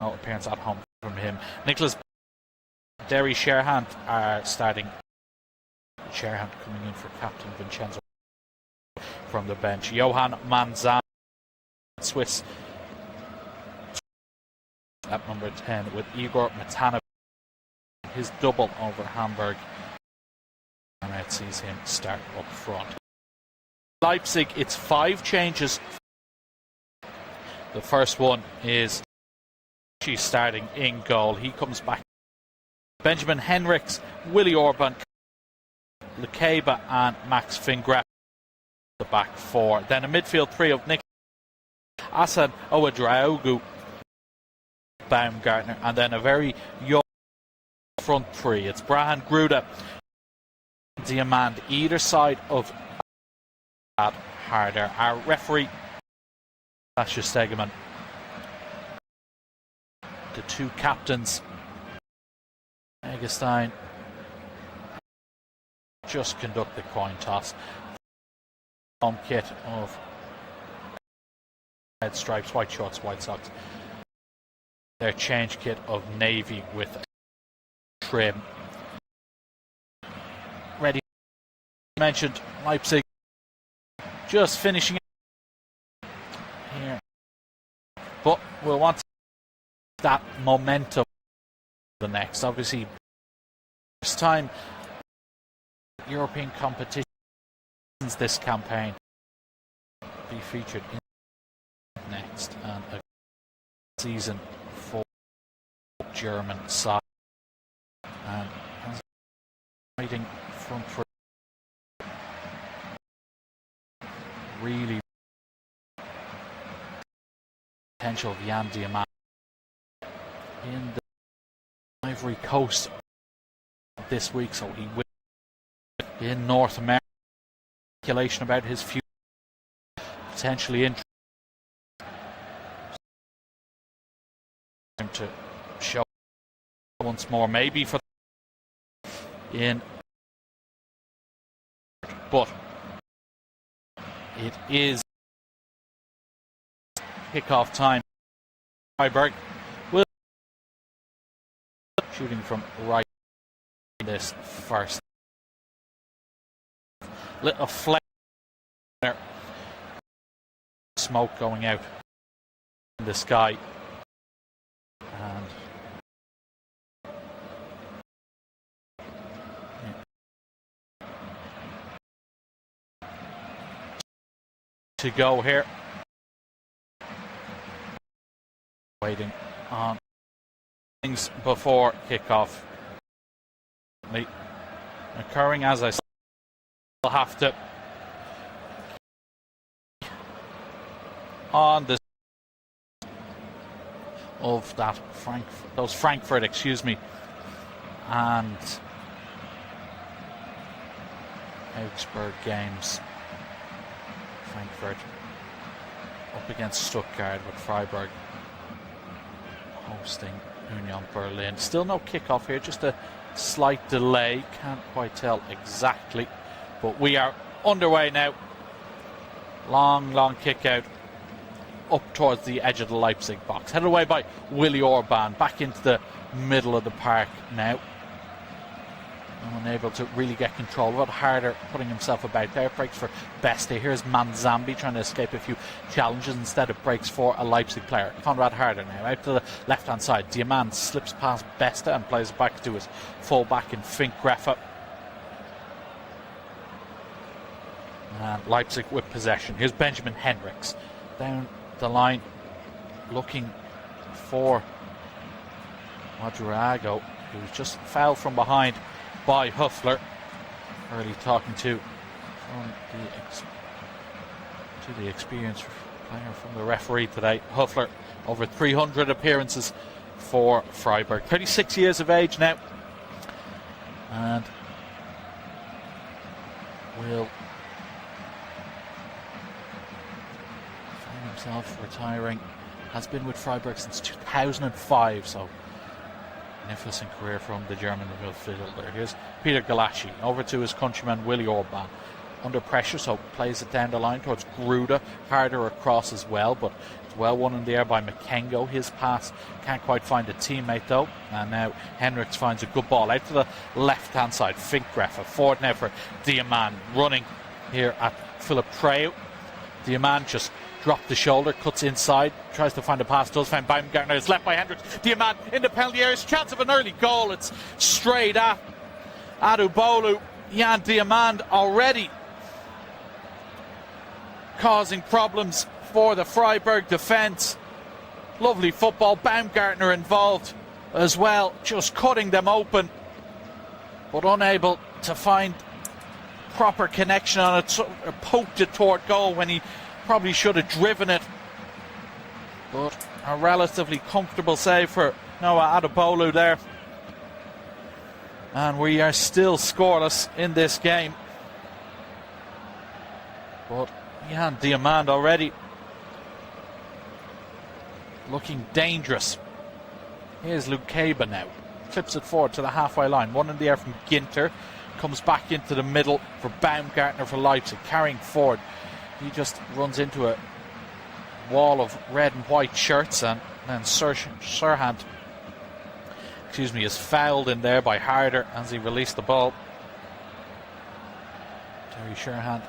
No appearance at home from him. Nicholas Derry Sherhand are starting. Sherhand coming in for captain Vincenzo from the bench. Johan Manzan, Swiss, at number 10, with Igor Matanovic, his double over Hamburg. And it sees him start up front. Leipzig, it's 5 changes. The first one is she's starting in goal. He comes back. Benjamin Henrichs, Willi Orban, Lekeba and Max Fingraf, the back 4. Then a midfield 3 of Nick Asan Ouedraogo, Baumgartner, and then a very young front 3. It's Brahan Gruda, Diamand, either side of that Harder. Our referee, Sasha Stegeman. The 2 captains, Eggestein, just conduct the coin toss. Home kit of red stripes, white shorts, white socks. Their change kit of navy with trim. Ready. Mentioned Leipzig just finishing here, but we'll want that momentum. The next, obviously, first time European competitions this campaign be featured in next, and a season for German side, and fighting front for really potential of Jan Diamant in the Ivory Coast this week, so he will in North America. Speculation about his future, potentially in to show once more, maybe for in, but it is kickoff time. Freiburg will shooting from right this first. Little flare there. Smoke going out in the sky. And to go here. Waiting on things before kickoff. Occurring, as I said, we'll have to on this of that Frankfurt, excuse me, and Augsburg games. Frankfurt up against Stuttgart, with Freiburg hosting Union Berlin. Still no kickoff here, just a slight delay. Can't quite tell exactly, but we are underway now. Long kick out up towards the edge of the Leipzig box. Headed away by Willi Orban. Back into the middle of the park now. Unable to really get control of it. Harder putting himself about there. Breaks for Beste. Here's Manzambi trying to escape a few challenges. Instead it breaks for a Leipzig player. Conrad Harder now out to the left hand side. Diamant slips past Beste and plays it back to his full back in Fink Greffa. And Leipzig with possession. Here's Benjamin Henrichs down the line looking for Ouedraogo, who just fell from behind by Huffler. Early talking to the experienced player from the referee today. Huffler, over 300 appearances for Freiburg. 36 years of age now, and will find himself retiring. Has been with Freiburg since 2005, so magnificent career from the German midfielder. Here's Peter Galassi over to his countryman Willi Orban. Under pressure, so plays it down the line towards Gruda. Harder across as well, but it's well won in the air by Makengo. His pass can't quite find a teammate though, and now Henriks finds a good ball out to the left hand side. Finkgraf forward now for Diamand, running here at Philip Treu. Diamand just dropped the shoulder, cuts inside, tries to find a pass, does find Baumgartner. It's left by Henriks. Diamand in the penalty area, chance of an early goal. It's straight at Adubolu. Jan Diamand already causing problems for the Freiburg defence. Lovely football. Baumgartner involved as well, just cutting them open, but unable to find proper connection on it. Poked it toward goal when he probably should have driven it. But a relatively comfortable save for Noah Adubolu there. And we are still scoreless in this game. But Jan Diamand already looking dangerous. Here's Lukeba now. Clips it forward to the halfway line. One in the air from Ginter. Comes back into the middle for Baumgartner for Leipzig. Carrying forward. He just runs into a wall of red and white shirts, and then Serhant is fouled in there by Harder as he released the ball. Terry Serhant,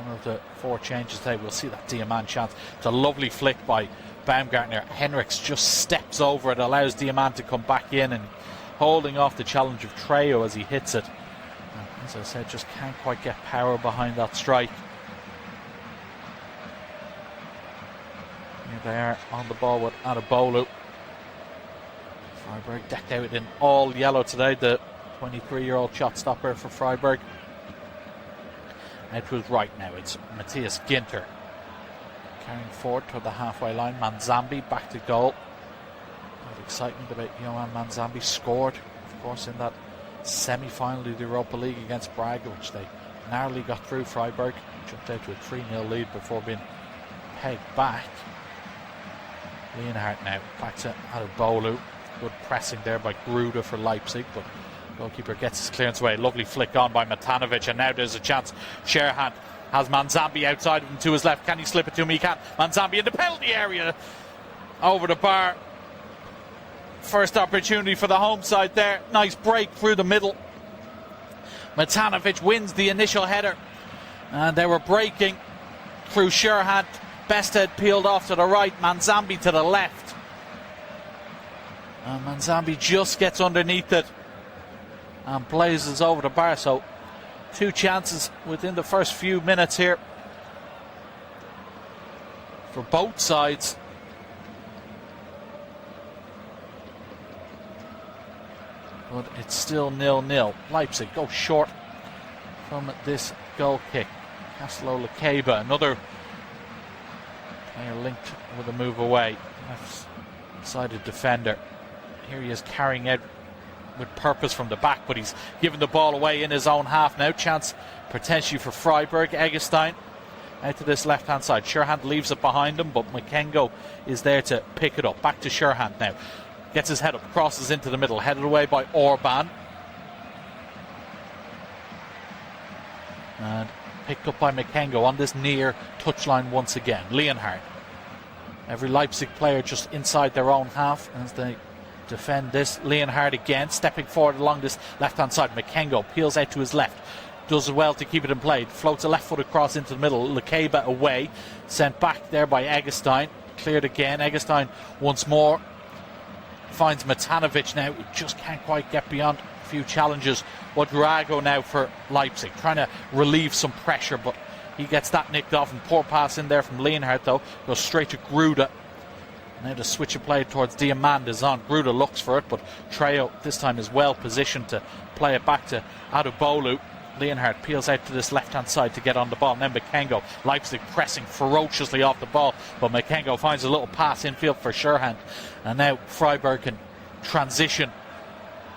one of the 4 changes today. We'll see that Diamand chance. It's a lovely flick by Baumgartner. Henriks just steps over it, allows Diamand to come back in, and holding off the challenge of Treu as he hits it. And as I said, just can't quite get power behind that strike. Here they are on the ball with Adubolu. Freiburg decked out in all yellow today. The 23-year-old shot stopper for Freiburg. Out to his right now, it's Matthias Ginter. Carrying forward toward the halfway line. Manzambi back to goal. A lot of excitement about Johan Manzambi. Scored, of course, in that semi-final of the Europa League against Braga, which they narrowly got through. Freiburg jumped out to a 3-0 lead before being pegged back. Leonhardt now back to Adubolu. Good pressing there by Gruda for Leipzig, but goalkeeper gets his clearance away. Lovely flick on by Matanovic, and now there's a chance. Serhant has Manzambi outside of him to his left. Can he slip it to him? He can. Manzambi in the penalty area, over the bar. First opportunity for the home side there. Nice break through the middle. Matanovic wins the initial header, and they were breaking through Serhant. Besthead peeled off to the right, Manzambi to the left. And Manzambi just gets underneath it and blazes over the bar. So 2 chances within the first few minutes here for both sides. But it's still 0-0. Leipzig go short from this goal kick. Castelo Lukeba, another player linked with a move away. Left-sided defender. Here he is carrying out with purpose from the back, but he's given the ball away in his own half now. Chance potentially for Freiburg. Eggestein out to this left-hand side. Serhant leaves it behind him, but Makengo is there to pick it up. Back to Serhant now. Gets his head up, crosses into the middle, headed away by Orban. And picked up by Makengo on this near touchline once again. Leonhardt. Every Leipzig player just inside their own half as they defend this. Leonhardt again, stepping forward along this left-hand side. Makengo peels out to his left. Does well to keep it in play. Floats a left-footed cross into the middle. Lukeba away. Sent back there by Eggestein. Cleared again. Eggestein once more. Finds Matanovic now. Just can't quite get beyond a few challenges. Ouedraogo now for Leipzig. Trying to relieve some pressure, but he gets that nicked off. And poor pass in there from Leonhardt though. Goes straight to Gruda. Now the switch of play towards Diamand is on. Gruda looks for it, but Treu this time is well positioned to play it back to Adubolu. Leonhardt peels out to this left-hand side to get on the ball. And then Makengo. Leipzig pressing ferociously off the ball, but Makengo finds a little pass infield for Serhant. And now Freiburg can transition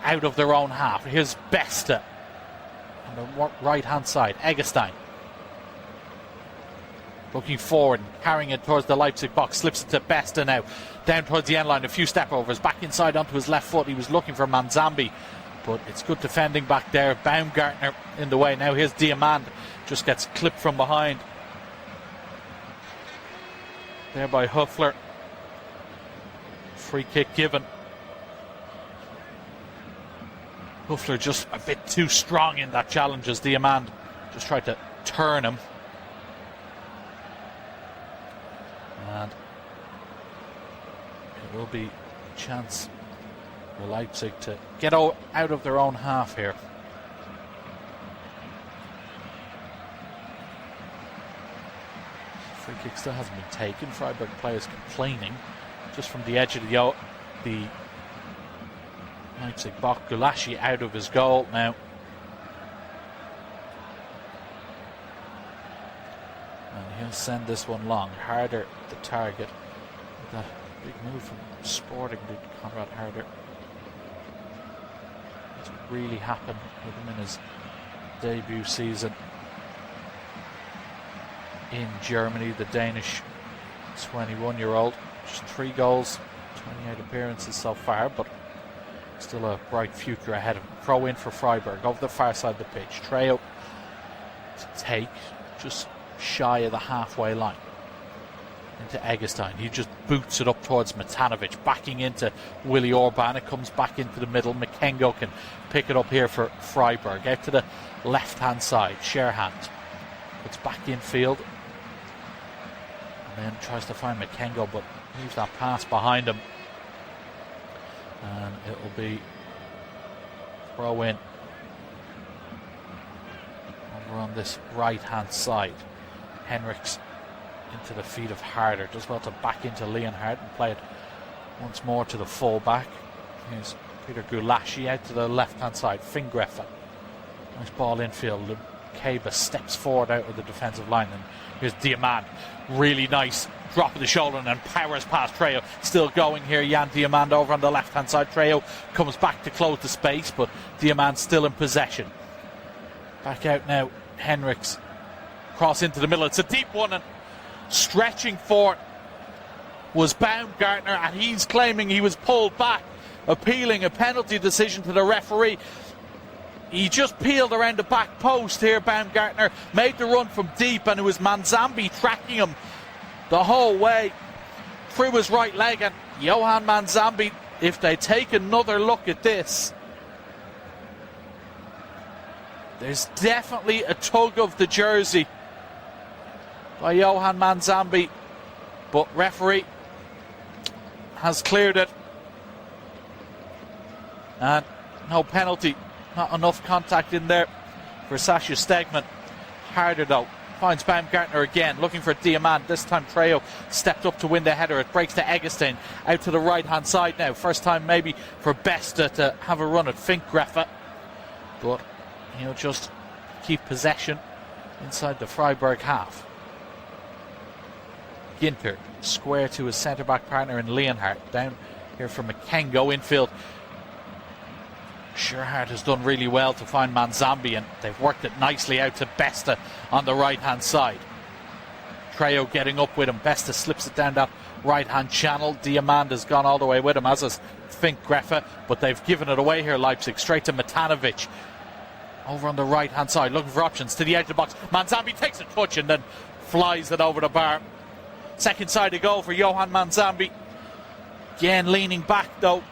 out of their own half. Here's Beste on the right-hand side. Eggestein looking forward and carrying it towards the Leipzig box. Slips it to Beste now. Down towards the end line. A few step overs. Back inside onto his left foot. He was looking for Manzambi, but it's good defending back there. Baumgartner in the way. Now here's Diamand. Just gets clipped from behind there by Huffler. free kick given. Huffler just a bit too strong in that challenge as Diamand just tried to turn him. And it will be a chance for Leipzig to get out of their own half here. Free kick still hasn't been taken. Freiburg players complaining just from the edge of the Leipzig box. Gulashi out of his goal now. And he'll send this one long. Harder the target. That big move from Sporting to Conrad Harder. It's really happened with him in his debut season in Germany. The Danish 21-year-old. Just 3 goals, 28 appearances so far, but still a bright future ahead of him. Throw in for Freiburg over the far side of the pitch. Treo to take just shy of the halfway line into Eggestein. He just boots it up towards Matanovic, backing into Willi Orban. It comes back into the middle. Makengo can pick it up here for Freiburg. Out to the left-hand side. Sherhand puts back in field and then tries to find Makengo, but leaves that pass behind him. And it will be throw in over on this right-hand side. Henrichs into the feet of Harder. Does well to back into Leonhardt and play it once more to the full-back. Here's Peter Gulashi out to the left-hand side. Fingreffer. Nice ball infield. Kaba steps forward out of the defensive line. And here's Diamand. Really nice drop of the shoulder and then powers past Treo. Still going here. Jan Diamand over on the left-hand side. Treo comes back to close the space, but Diamand still in possession. Back out now. Henrichs. Cross into the middle. It's a deep one, and stretching for it was Baumgartner, and he's claiming he was pulled back, appealing a penalty decision to the referee. He just peeled around the back post here, Baumgartner, made the run from deep, and it was Manzambi tracking him the whole way through his right leg. And Johan Manzambi, if they take another look at this, there's definitely a tug of the jersey by Johan Manzambi, but referee has cleared it, and no penalty. Not enough contact in there for Sasha Stegman. Harder though, finds Baumgartner again, looking for Diamand. This time Treo stepped up to win the header. It breaks to Eggestein, out to the right hand side now. First time maybe for Besta to have a run at Fingreffer, but he'll just keep possession inside the Freiburg half. Ginter square to his centre-back partner in Leonhardt. Down here for Makengo infield. Sherhard has done really well to find Manzambi, and they've worked it nicely out to Besta on the right-hand side. Treo getting up with him. Besta slips it down that right-hand channel. Diamand has gone all the way with him, as has Fingreffer, but they've given it away here, Leipzig. Straight to Matanovic. Over on the right-hand side, looking for options to the edge of the box. Manzambi takes a touch and then flies it over the bar. Second side to go for Johan Manzambi. Again leaning back though,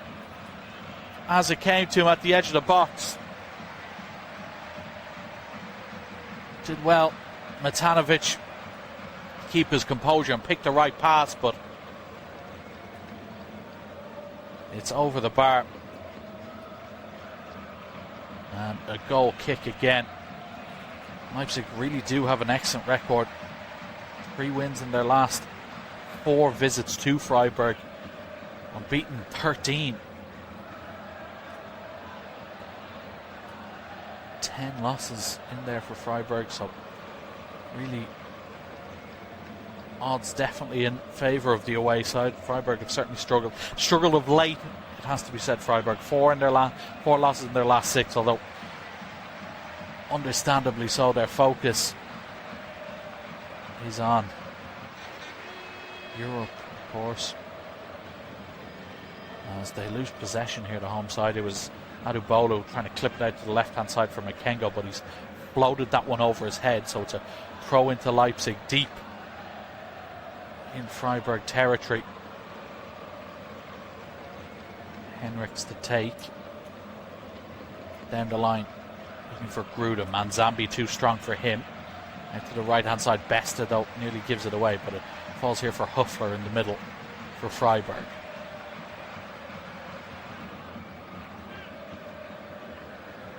as it came to him at the edge of the box. Did well, Matanovic, keep his composure and pick the right pass, but it's over the bar. And a goal kick again. Leipzig really do have an excellent record. 3 wins in their last 4 visits to Freiburg. Unbeaten 13. 10 losses in there for Freiburg, so really odds definitely in favour of the away side. Freiburg have certainly struggled of late, it has to be said. Freiburg 4 losses in their last 6, although understandably so, their focus is on Europe, of course, as they lose possession here, the home side. It was Adubolo trying to clip it out to the left-hand side for Makengo, but he's floated that one over his head, so it's a throw into Leipzig deep in Freiburg territory. Henrichs to take. Down the line, looking for Gruda. Manzambi too strong for him. Out to the right-hand side. Besta, though, nearly gives it away, but it falls here for Huffler in the middle for Freiburg.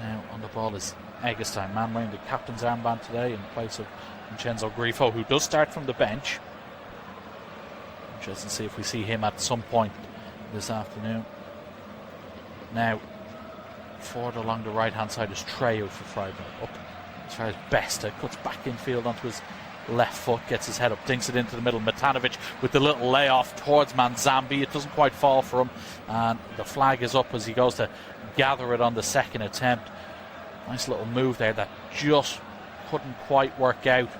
Now on the ball is Eggestein, man wearing the captain's armband today in place of Vincenzo Grifo, who does start from the bench. Interesting to see if we see him at some point this afternoon. Now, forward along the right-hand side is Trejo for Freiburg. Up as far as Besta, cuts back infield onto his left foot, gets his head up, dinks it into the middle. Matanovic with the little layoff towards Manzambi. It doesn't quite fall for him, and the flag is up as he goes to gather it on the second attempt. Nice little move there that just couldn't quite work out.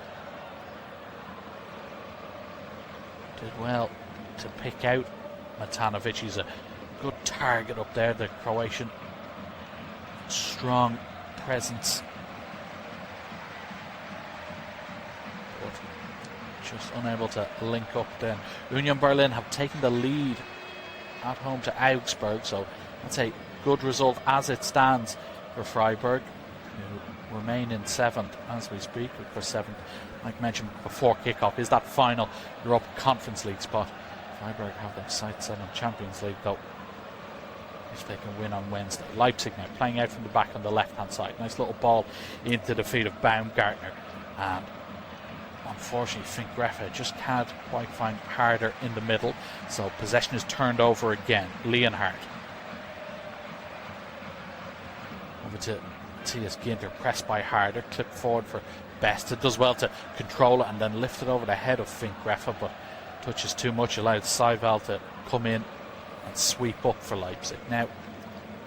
Did well to pick out Matanovic. He's a good target up there, the Croatian. Strong presence. But just unable to link up then. Union Berlin have taken the lead at home to Augsburg, so that's a good result as it stands for Freiburg, who remain in 7th as we speak. For 7th, like mentioned before kickoff, is that final Europa Conference League spot. Freiburg have their sights set on Champions League, though, if they can win on Wednesday. Leipzig now playing out from the back on the left hand side. Nice little ball into the feet of Baumgartner, and unfortunately Fink Greffe just can't quite find Harder in the middle, so possession is turned over again. Leonhardt over to Matthias Ginter, pressed by Harder, clipped forward for Besta, does well to control it and then lift it over the head of Fink Greffe, but touches too much, allowed Seival to come in and sweep up for Leipzig. Now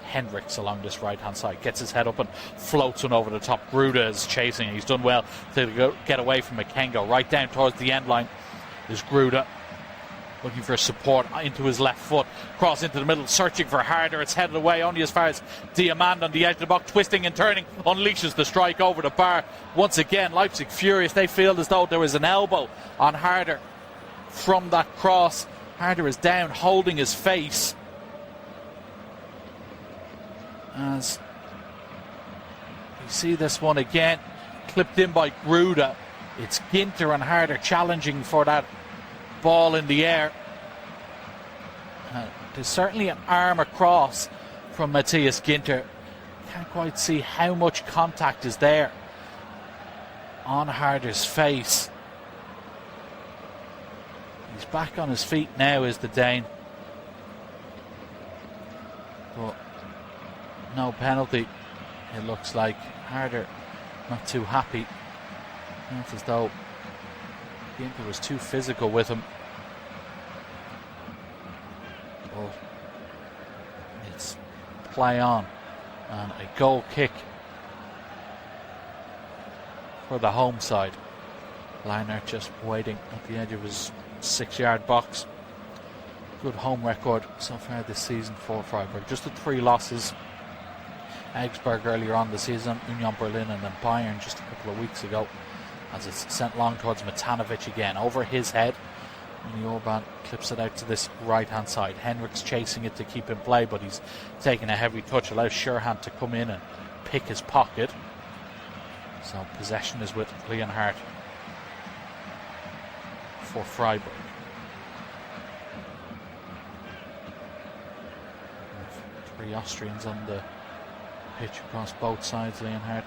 Henrichs along this right hand side gets his head up and floats one over the top. Gruda is chasing, he's done well to get away from Makengo. Right down towards the end line is Gruda, looking for support into his left foot, cross into the middle, searching for Harder. It's headed away only as far as Diamand on the edge of the box, twisting and turning, unleashes the strike over the bar. Once again, Leipzig furious. They feel as though there was an elbow on Harder from that cross. Harder is down, holding his face, as you see this one again, clipped in by Gruda. It's Ginter and Harder challenging for that ball in the air. There's certainly an arm across from Matthias Ginter. Can't quite see how much contact is there on Harder's face. He's back on his feet now, is the Dane. But no penalty, it looks like. Harder not too happy. It's as though Ginter was too physical with him. But it's play on, and a goal kick for the home side. Leinart just waiting at the edge of his 6-yard box. Good home record so far this season for Freiburg. Just the 3 losses. Augsburg earlier on the season, Union Berlin, and then Bayern just a couple of weeks ago, as it's sent long towards Matanovic again, over his head. And Orban clips it out to this right hand side. Henrichs chasing it to keep in play, but he's taking a heavy touch, allows Scherhand to come in and pick his pocket. So possession is with Leonhardt for Freiburg. 3 Austrians on the pitch across both sides. Leonhardt,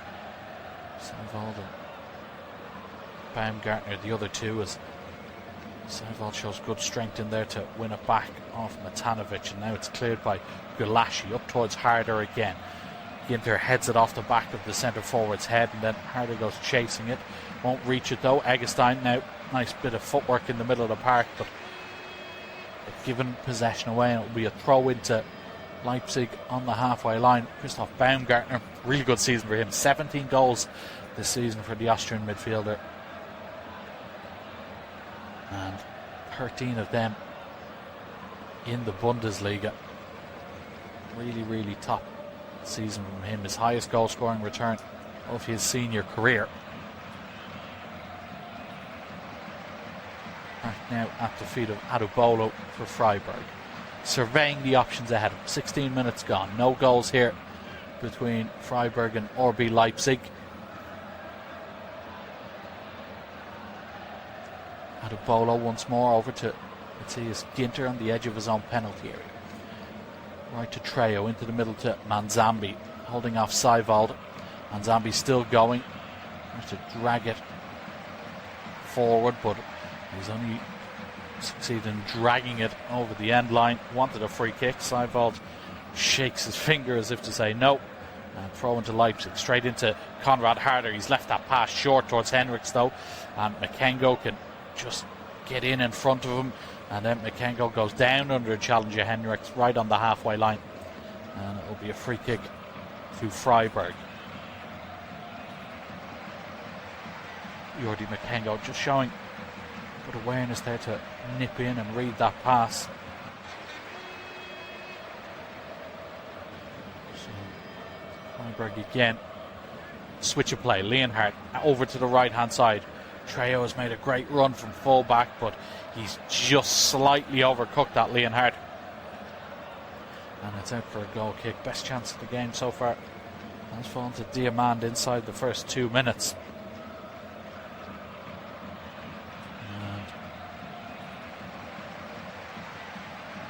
Seival, Baumgartner, the other 2, as Seival shows good strength in there to win it back off Matanovic, and now it's cleared by Gulashi up towards Harder again. Ginter heads it off the back of the centre forward's head, and then Harder goes chasing it, won't reach it though. Eggestein now, nice bit of footwork in the middle of the park, but given possession away, and it will be a throw into Leipzig on the halfway line. Christoph Baumgartner, really good season for him, 17 goals this season for the Austrian midfielder, and 13 of them in the Bundesliga. Really top season from him, his highest goal scoring return of his senior career. Back now at the feet of Adubolo for Freiburg. surveying the options ahead. 16 minutes gone. No goals here between Freiburg and RB Leipzig. Adebolo once more over to Matthias Ginter on the edge of his own penalty area. Right to Trejo, into the middle to Manzambi, holding off Seiwald. Manzambi still going. Tries to drag it forward, but he's only succeeded in dragging it over the end line. Wanted a free kick. Seiwald shakes his finger as if to say no. And throw into Leipzig, straight into Konrad Harder. He's left that pass short towards Henrichs though, and Makengo can just get in front of him, and then Makengo goes down under a challenge of Henrichs right on the halfway line, and it will be a free kick to Freiburg. Jordi Makengo just showing good awareness there to nip in and read that pass. So Freiburg again, switch of play. Leonhardt over to the right hand side. Trejo has made a great run from full back, but he's just slightly overcooked that Leonhardt. And it's out for a goal kick. Best chance of the game so far has fallen to Diamand inside the first 2 minutes.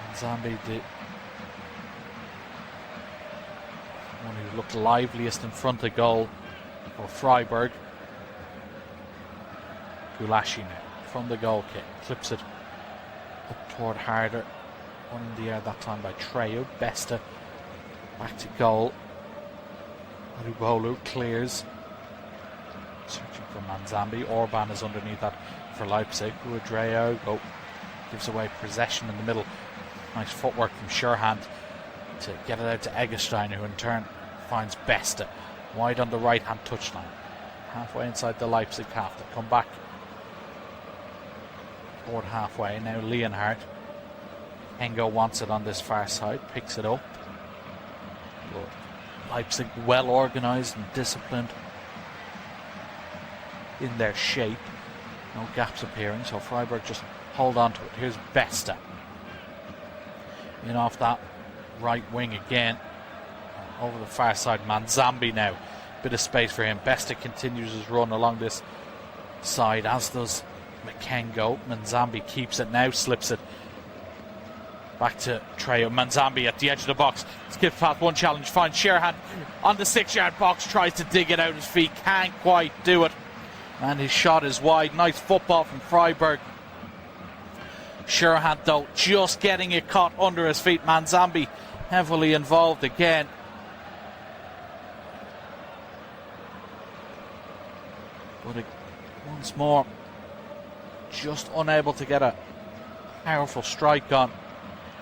And Zambi did one who looked liveliest in front of goal for Freiburg. Gulashi now from the goal kick, clips it up toward Harder, one in the air that time by Trejo. Besta back to goal. Adebolo clears, searching for Manzambi. Orban is underneath that for Leipzig. Trejo gives away possession in the middle. Nice footwork from Scherhand to get it out to Eggestein, who in turn finds Besta wide on the right hand touchline, halfway inside the Leipzig half. They come back toward halfway. Now Leonhardt. Engo wants it on this far side, picks it up. But Leipzig well organised and disciplined in their shape. No gaps appearing, so Freiburg just hold on to it. Here's Besta. In off that right wing again. Over the far side, Manzambi now. Bit of space for him. Besta continues his run along this side, as does Makengo. Manzambi keeps it now, slips it back to Trejo. Manzambi at the edge of the box, skips past one challenge, finds Scherhand on the 6-yard box, tries to dig it out his feet, can't quite do it, and his shot is wide. Nice football from Freiburg. Scherhand though just getting it caught under his feet. Manzambi heavily involved again. But once more, just unable to get a powerful strike on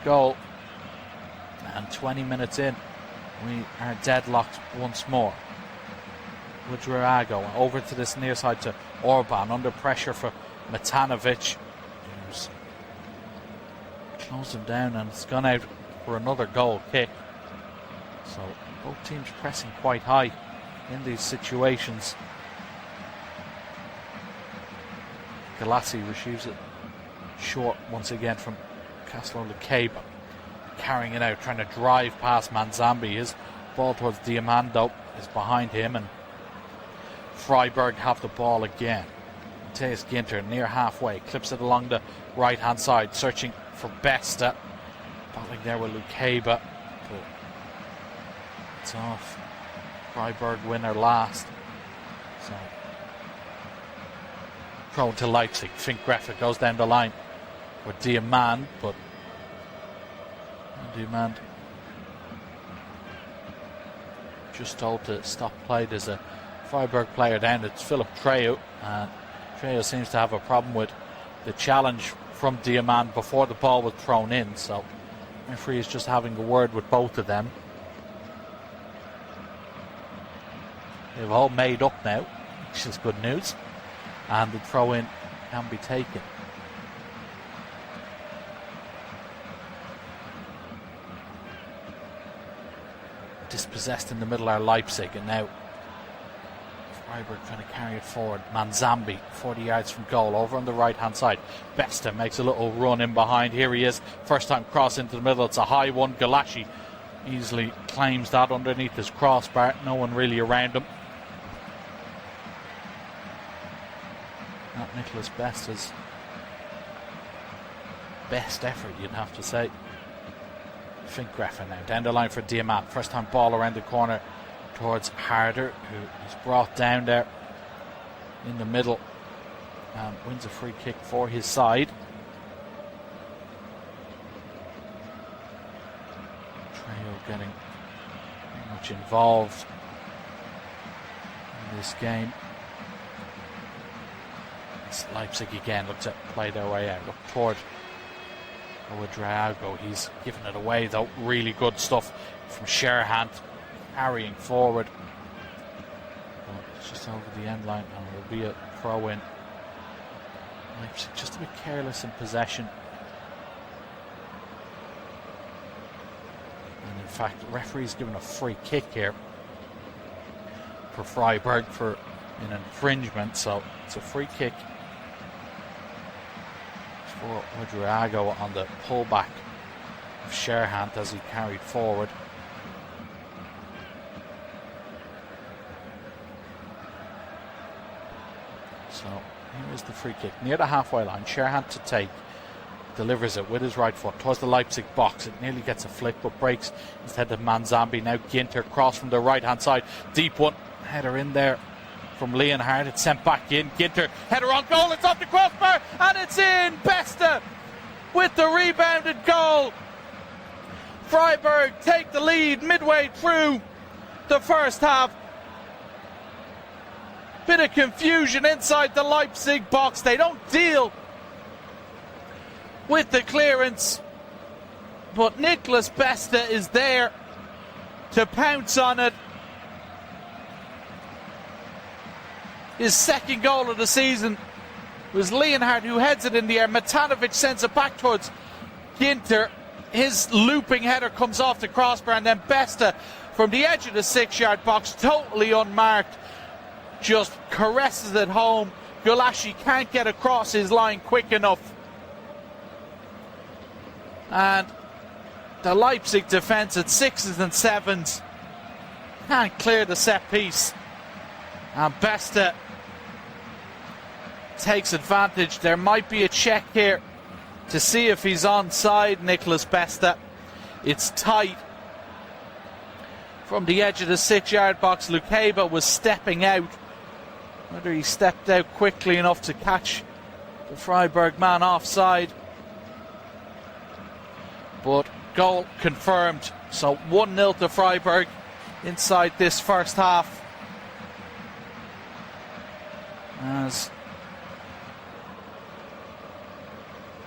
goal. And 20 minutes in, we are deadlocked once more. Budrago over to this near side to Orban, under pressure for Matanovic, who's closed him down, and it's gone out for another goal kick. So both teams pressing quite high in these situations. Galassi receives it short once again from Caslo Lukeba, carrying it out, trying to drive past Manzambi. His ball towards Diamando is behind him, and Freiburg have the ball again. Matthias Ginter near halfway, clips it along the right hand side, searching for Besta, battling there with Lukeba, but it's off. Freiburg winner last. So throw to Leipzig. Fink Greffer goes down the line with Diamand, but Diamand just told to stop play. There's a Freiburg player down. It's Philip Trejo, and Trejo seems to have a problem with the challenge from Diamand before the ball was thrown in, so the referee is just having a word with both of them. They've all made up now, which is good news, and the throw in can be taken. Dispossessed in the middle are Leipzig, and now Freiburg trying to carry it forward. Manzambi, 40 yards from goal, over on the right-hand side. Besta makes a little run in behind. Here he is. First time cross into the middle. It's a high one. Galashi easily claims that underneath his crossbar. No one really around him. Not Nicholas Besta's best effort, you'd have to say. Finkgreffer now down the line for Diamant. First time ball around the corner towards Harder, who is brought down there in the middle and wins a free kick for his side. Trejo getting very much involved in this game. It's Leipzig again look to play their way out. Look toward Ouedraogo. He's given it away though. Really good stuff from Sherhant, carrying forward. But it's just over the end line and it will be a throw in. Leipzig just a bit careless in possession. And in fact, the referee's given a free kick here for Freiburg for an infringement, so it's a free kick for Ouedraogo on the pullback of Sherhant as he carried forward. So here is the free kick near the halfway line. Sherhant to take, delivers it with his right foot towards the Leipzig box. It nearly gets a flick but breaks instead of Manzambi. Now Ginter cross from the right hand side, deep one, header in there from Leonhard. It's sent back in. Ginter header on goal, it's off the crossbar and it's in. Besta with the rebounded goal. Freiburg take the lead midway through the first half. Bit of confusion inside the Leipzig box. They don't deal with the clearance, but Nicholas Besta is there to pounce on it. His second goal of the season was Leonhard who heads it in the air. Matanovic sends it back towards Ginter. His looping header comes off the crossbar and then Besta from the edge of the 6-yard box, totally unmarked, just caresses it home. Gulashi can't get across his line quick enough. And the Leipzig defence at 6s and 7s can't clear the set piece. And Besta takes advantage. There might be a check here to see if he's onside, Nicholas Besta. It's tight. From the edge of the 6-yard box, Lukeba was stepping out. Whether he stepped out quickly enough to catch the Freiburg man offside. But goal confirmed. So 1-0 to Freiburg inside this first half. As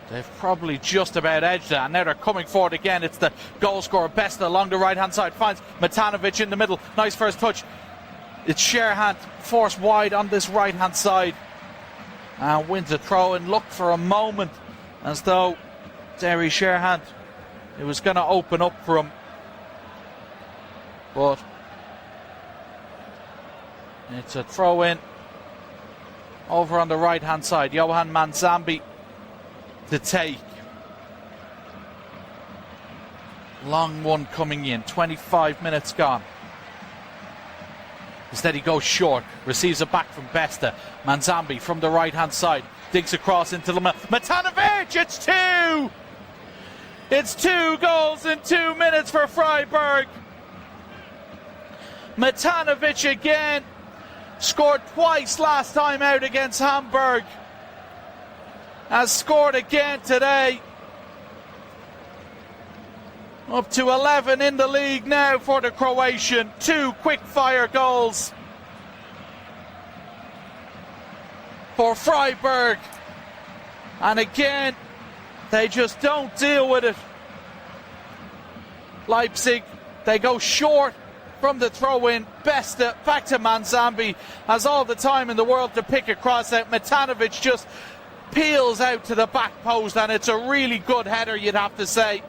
they've probably just about edged it, and now they're coming forward again. It's the goal scorer Besta along the right hand side, finds Matanovic in the middle. Nice first touch. It's Sherhant forced wide on this right hand side and wins a throw and looked for a moment as though Derry Sherhant, it was going to open up for him, but it's a throw in over on the right hand side. Johan Manzambi to take. Long one coming in, 25 minutes gone. Instead he goes short, receives it back from Besta. Manzambi from the right hand side digs across into the Matanovic. It's two. It's 2 goals in 2 minutes for Freiburg. Matanovic again, scored twice last time out against Hamburg, has scored again today. Up to 11 in the league now for the Croatian. 2 quick-fire goals for Freiburg. And again, they just don't deal with it. Leipzig, they go short from the throw-in. Besta back to Manzambi. Has all the time in the world to pick a cross out. Matanovic just peels out to the back post, and it's a really good header, you'd have to say.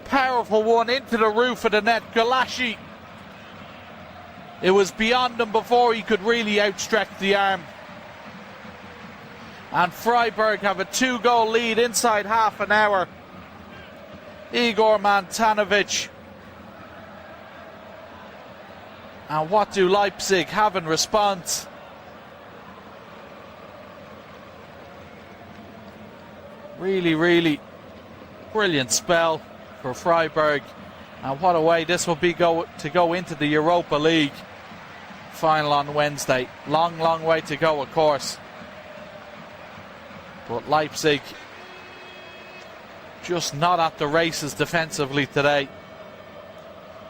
Powerful one into the roof of the net. Gulashi It was beyond him before he could really outstretch the arm. And Freiburg have a 2-goal lead inside half an hour. Igor Mantanovic. And what do Leipzig have in response? Really, really brilliant spell for Freiburg. And what a way this will be to go into the Europa League final on Wednesday. Long, long way to go, of course. But Leipzig just not at the races defensively today.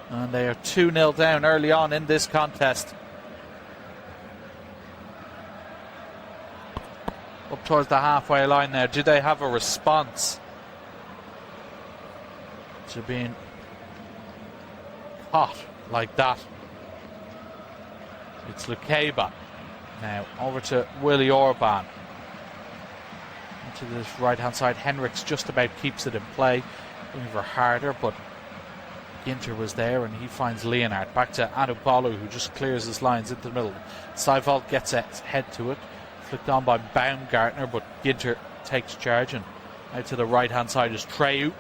And they are 2-0 down early on in this contest. Up towards the halfway line now. Do they have a response to being caught like that? It's Lukeba. Now over to Willi Orban. To this right hand side. Henriks just about keeps it in play. Over harder, but Ginter was there and he finds Leonard. Back to Anubolu, who just clears his lines into the middle. Seiwald gets a head to it. Flicked on by Baumgartner, but Ginter takes charge, and out to the right hand side is Treu.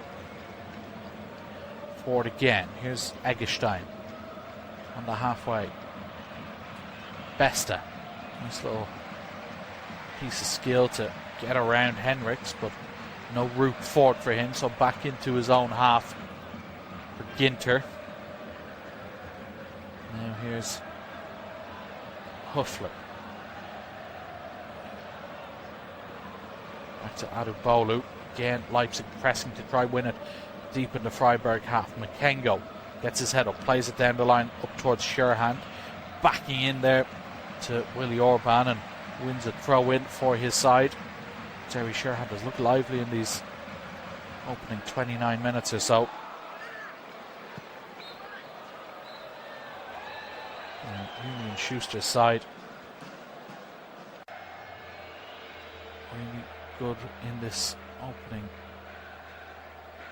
Forward again. Here's Eggestein on the halfway. Besta. Nice little piece of skill to get around Henriks, but no route forward for him, so back into his own half for Ginter. Now here's Huffler. Back to Adubolu. Again, Leipzig pressing to try win it deep in the Freiburg half. Makengo gets his head up, plays it down the line up towards Sherhand. Backing in there to Willi Orban and wins a throw in for his side. Jerry Sherhand has looked lively in these opening 29 minutes or so. Julian Schuster's side really good in this opening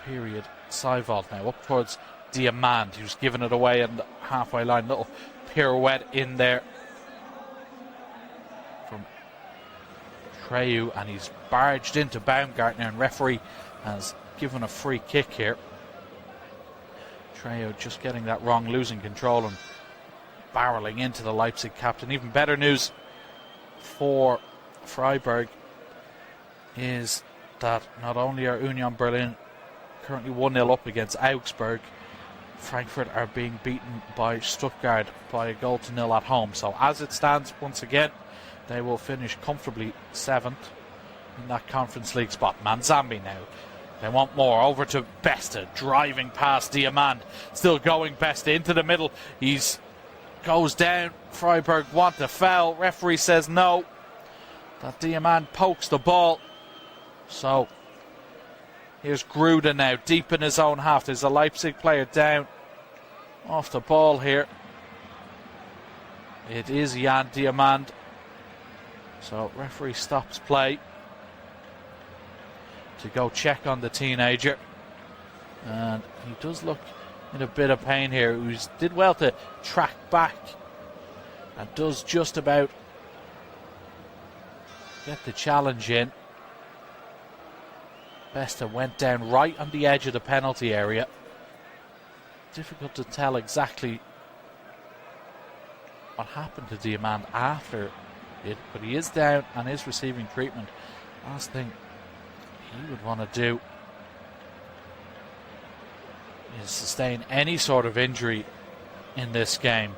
period. Seiwald now up towards Diamand, who's given it away in the halfway line. Little pirouette in there from Treu, and he's barged into Baumgartner, and referee has given a free kick here. Treu just getting that wrong, losing control and barreling into the Leipzig captain. Even better news for Freiburg is that not only are Union Berlin currently 1-0 up against Augsburg, Frankfurt are being beaten by Stuttgart by 1-0 at home. So as it stands, once again, they will finish comfortably 7th in that Conference League spot. Manzambi now. They want more. Over to Besta, driving past Diamand. Still going Besta into the middle. He's goes down. Freiburg want a foul. Referee says no. That Diamand pokes the ball. So here's Gruda now, deep in his own half. There's a Leipzig player down off the ball here. It is Jan Diamand. So referee stops play to go check on the teenager. And he does look in a bit of pain here. He did well to track back and does just about get the challenge in. Besta went down right on the edge of the penalty area. Difficult to tell exactly what happened to Diamand after it, but he is down and is receiving treatment. Last thing he would want to do is sustain any sort of injury in this game.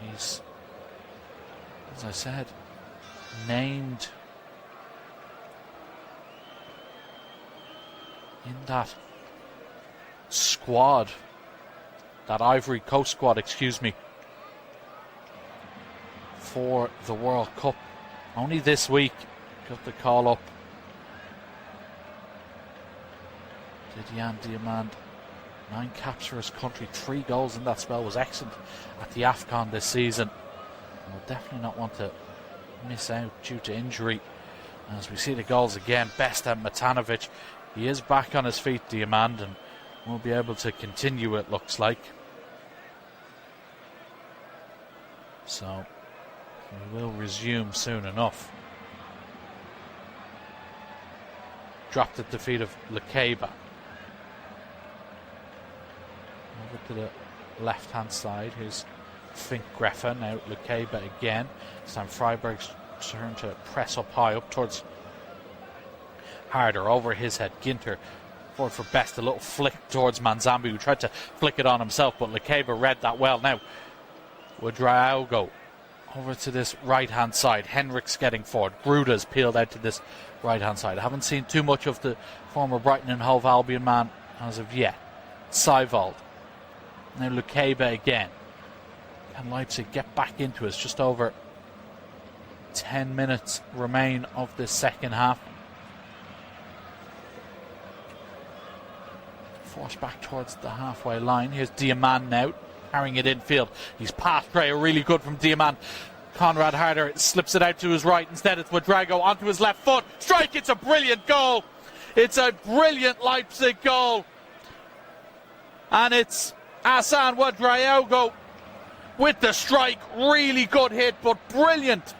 He's, as I said, named in that squad, that Ivory Coast squad, excuse me, for the World Cup. Only this week got the call up. Did Jan Diamand. 9 caps for his country, 3 goals in that spell, was excellent at the AFCON this season. And will definitely not want to miss out due to injury. As we see the goals again, Besta and Matanovic. He is back on his feet, Diamand, and will be able to continue, it looks like. So we will resume soon enough. Dropped at the feet of Lekeba. Over to the left-hand side. Here's Fink Greffa. Now Lekeba again. This time Freiburg's turn to press up high, up towards Harder. Over his head. Ginter forward for Best. A little flick towards Manzambi, who tried to flick it on himself, but Lekeba read that well. Now Ouedraogo over to this right-hand side. Henriks getting forward. Gruda's peeled out to this right-hand side. I haven't seen too much of the former Brighton and Hove Albion man as of yet. Seiwald. Now Lekeba again. Can Leipzig get back into it? It's just over 10 minutes remain of this second half. Forced back towards the halfway line. Here's Diamand now, carrying it infield. He's past Gray, really good from Diamand. Conrad Harder slips it out to his right. Instead it's Ouedraogo onto his left foot. Strike, it's a brilliant goal. It's a brilliant Leipzig goal. And it's Hassan Ouedraogo with the strike. Really good hit, but brilliant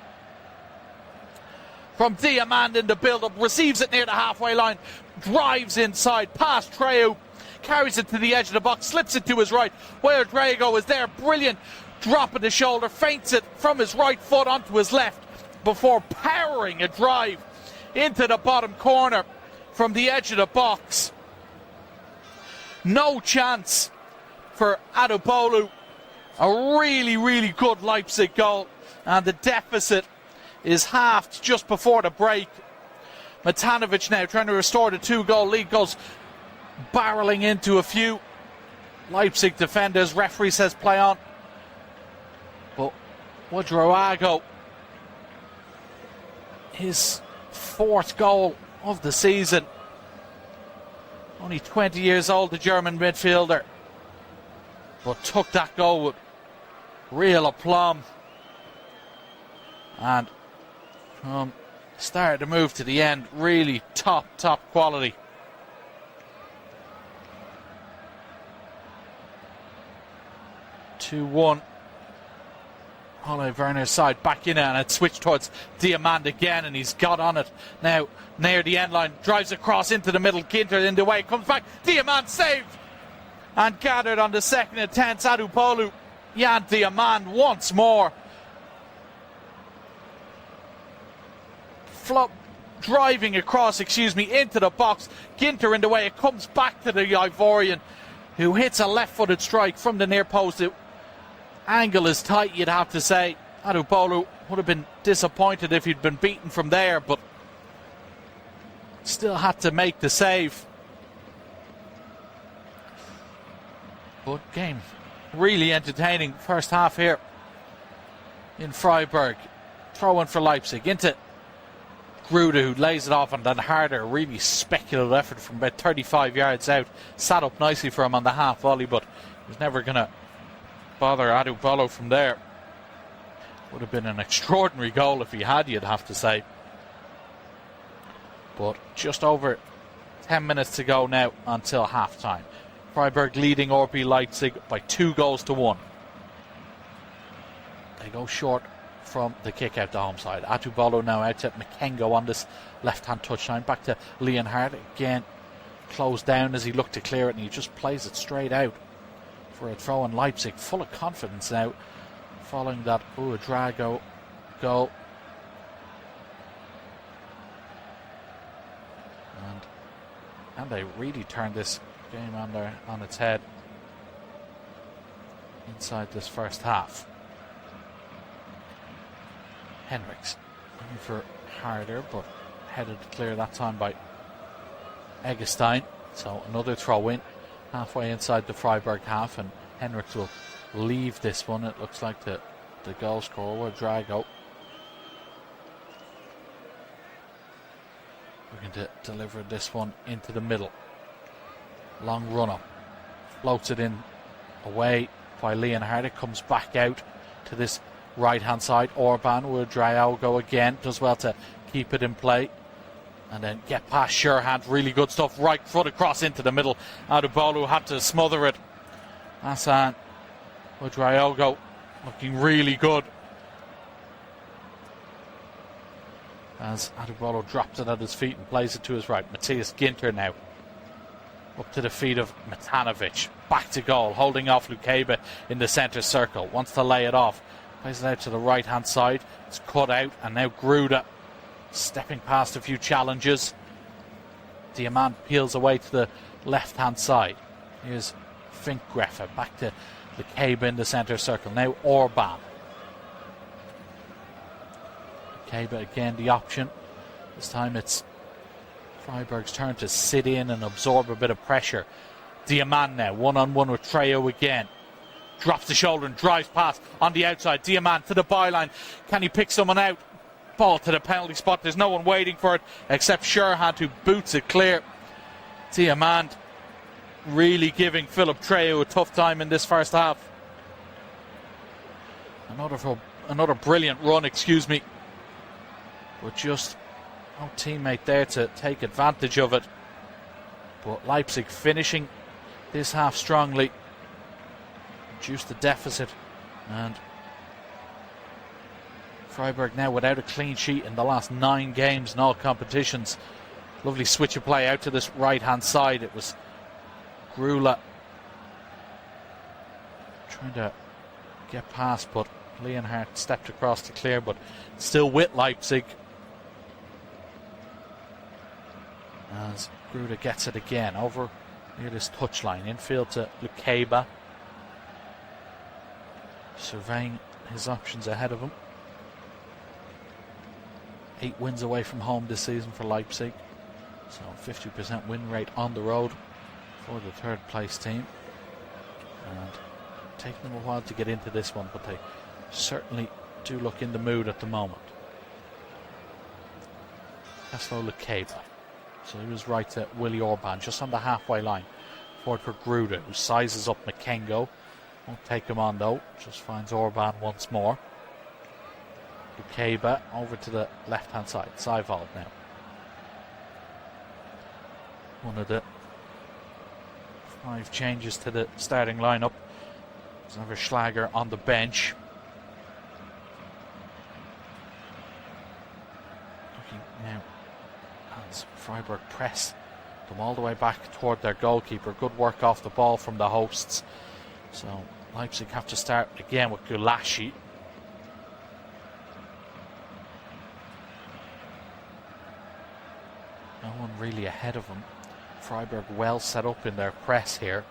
from Diamand in the build-up. Receives it near the halfway line. Drives inside, past Treu. Carries it to the edge of the box, slips it to his right. Ouedraogo is there, brilliant. Drop of the shoulder, feints it from his right foot onto his left before powering a drive into the bottom corner from the edge of the box. No chance for Adubolu. A really, really good Leipzig goal. And the deficit is halved just before the break. Matanovic now trying to restore the 2-goal lead. Goes barreling into a few Leipzig defenders. Referee says play on. But Ouedraogo, his 4th goal of the season. Only 20 years old, the German midfielder. But took that goal with real aplomb. And from start to move to the end, really top quality. Two-1. Ole Werner's side back in it, and it switched towards Diamand again, and he's got on it now near the end line. Drives across into the middle. Ginter in the way, comes back. Diamand saved and gathered on the second attempt. Adubolu, Jan Diamand once more. Driving across, into the box. Ginter in the way. It comes back to the Ivorian, who hits a left-footed strike from the near post. The angle is tight, you'd have to say. Adubolu would have been disappointed if he'd been beaten from there, but still had to make the save. But game really entertaining first half here in Freiburg. Throw in for Leipzig into Gruda, who lays it off, and then Harder. Really speculative effort from about 35 yards out. Sat up nicely for him on the half volley, but he was never going to bother Adubolu from there. Would have been an extraordinary goal if he had, you'd have to say. But just over 10 minutes to go now until half time. Freiburg leading RB Leipzig by 2-1. They go short from the kick out the home side. Adubolu now out to Makengo on this left-hand touchline. Back to Leonhardt again. Closed down as he looked to clear it, and he just plays it straight out for a throw in. Leipzig full of confidence now following that Ouedraogo goal. And they really turned this game on its head inside this first half. Henriks looking for Harder, but headed clear that time by Eggestein. So another throw in halfway inside the Freiburg half, and Henriks will leave this one. It looks like the goal scorer, Ouedraogo, looking to deliver this one into the middle. Long run up, floats it in away by Leonhardt. It comes back out to this right hand side. Orban, Ouedraogo again, does well to keep it in play. And then get past Sherhand. Really good stuff. Right foot across into the middle. Adubolu had to smother it. Hassan Udraogo looking really good. As Adubolu drops it at his feet and plays it to his right. Matthias Ginter now. Up to the feet of Matanovic. Back to goal. Holding off Lukeba in the centre circle. Wants to lay it off. Plays it out to the right hand side. It's cut out. And now Gruda stepping past a few challenges. Diamant peels away to the left hand side. Here's Finkgreffer. Back to Lukeba in the centre circle. Now Orban. Lukeba again the option. This time it's Freiburg's turn to sit in and absorb a bit of pressure. Diamant now, one-on-one with Trejo again. Drops the shoulder and drives past on the outside. Diamant to the byline. Can he pick someone out? Ball to the penalty spot. There's no one waiting for it except Sherhand, who boots it clear. Diamant really giving Philip Trejo a tough time in this first half. Another brilliant run, but just no teammate there to take advantage of it. But Leipzig finishing this half strongly. Reduce the deficit. And Freiburg now without a clean sheet in the last 9 games in all competitions. Lovely switch of play out to this right hand side. It was Grula trying to get past, but Leonhardt stepped across to clear, but still with Leipzig. As Gruda gets it again over near this touchline. Infield to Lukeba. Surveying his options ahead of him. 8 wins away from home this season for Leipzig. So 50% win rate on the road for the third place team. And taking them a while to get into this one, but they certainly do look in the mood at the moment. Laszlo Lukeba. So he was right to Willi Orban, just on the halfway line. Forward for Gruda, who sizes up Makengo. Won't take him on though, just finds Orban once more. Lukeba over to the left hand side. Seiwald now. One of the 5 changes to the starting lineup. There's Schlager on the bench. Looking now as Freiburg press them all the way back toward their goalkeeper. Good work off the ball from the hosts. So Leipzig have to start again with Gulashi. No one really ahead of him. Freiburg well set up in their press here.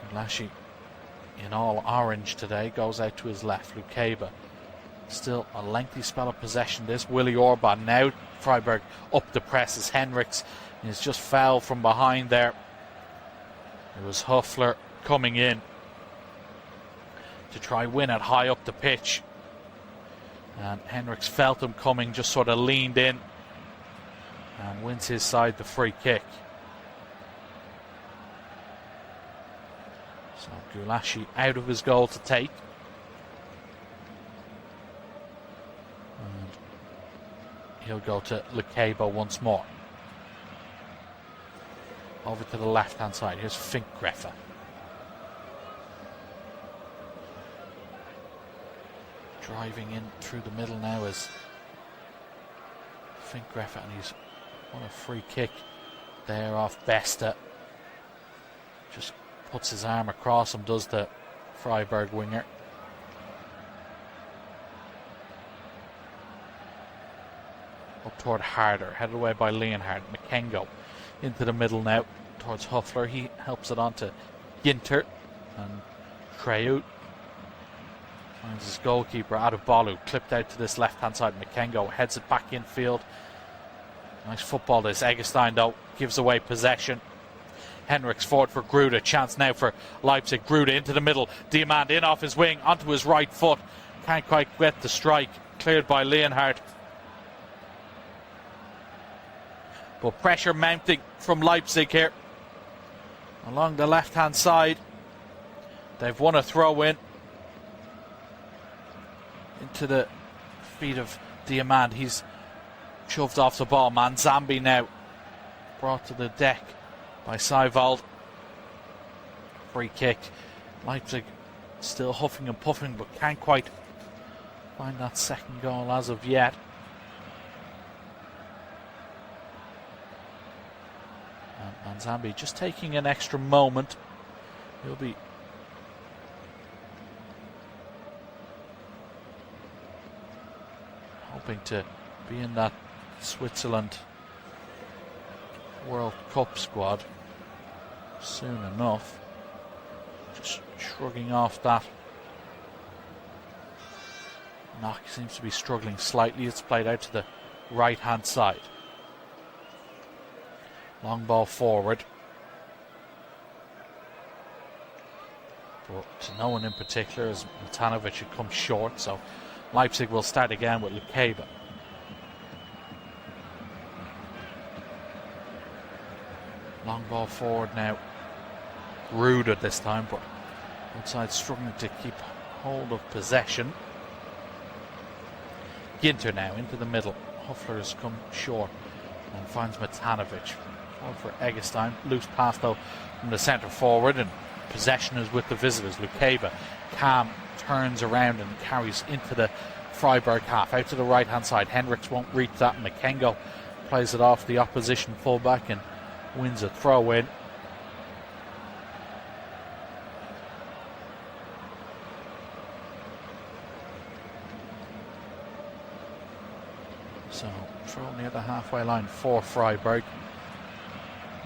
Gulashi in all orange today, goes out to his left. Lukeba. Still a lengthy spell of possession this. Willi Orban now. Freiburg up the press as Henrichs is just foul from behind there. It was Huffler coming in to try win it high up the pitch. And Henrichs felt him coming, just sort of leaned in and wins his side the free kick. So Gulashi out of his goal to take. And he'll go to Lukeba once more. Over to the left hand side. Here's Finkgreffer. Driving in through the middle now is Finkgreffer, and he's won a free kick there off Besta. Just puts his arm across him, does the Freiburg winger. Up toward Harder, headed away by Leonhardt. Makengo into the middle now towards Huffler. He helps it on to Ginter, and Trejo finds his goalkeeper Adubolu, clipped out to this left hand side. Makengo heads it back infield. Nice football this. Eggestein though gives away possession. Henrichs forward for Gruda. Chance now for Leipzig. Gruda into the middle. Diamant in off his wing onto his right foot. Can't quite get the strike. Cleared by Leonhardt. But pressure mounting from Leipzig here. Along the left hand side. They've won a throw in. Into the feet of Diamant. He's Shoved off the ball. Manzambi now brought to the deck by Seiwald. Free kick. Leipzig still huffing and puffing, but can't quite find that second goal as of yet. And Manzambi just taking an extra moment. He'll be hoping to be in that Switzerland World Cup squad soon enough. Just shrugging off that knock. Seems to be struggling slightly. It's played out to the right hand side. Long ball forward, but to no one in particular, as Matanovic had come short, so Leipzig will start again with Lukeba. Long ball forward now. Rude at this time, but outside struggling to keep hold of possession. Ginter now into the middle. Huffler has come short and finds Matanovic. Out for Eggestein. Loose pass though from the centre forward, and possession is with the visitors. Lukeba. Cam turns around and carries into the Freiburg half. Out to the right hand side. Henrichs won't reach that. Makengo plays it off the opposition fullback and wins a throw in. So throw near the halfway line for Freiburg.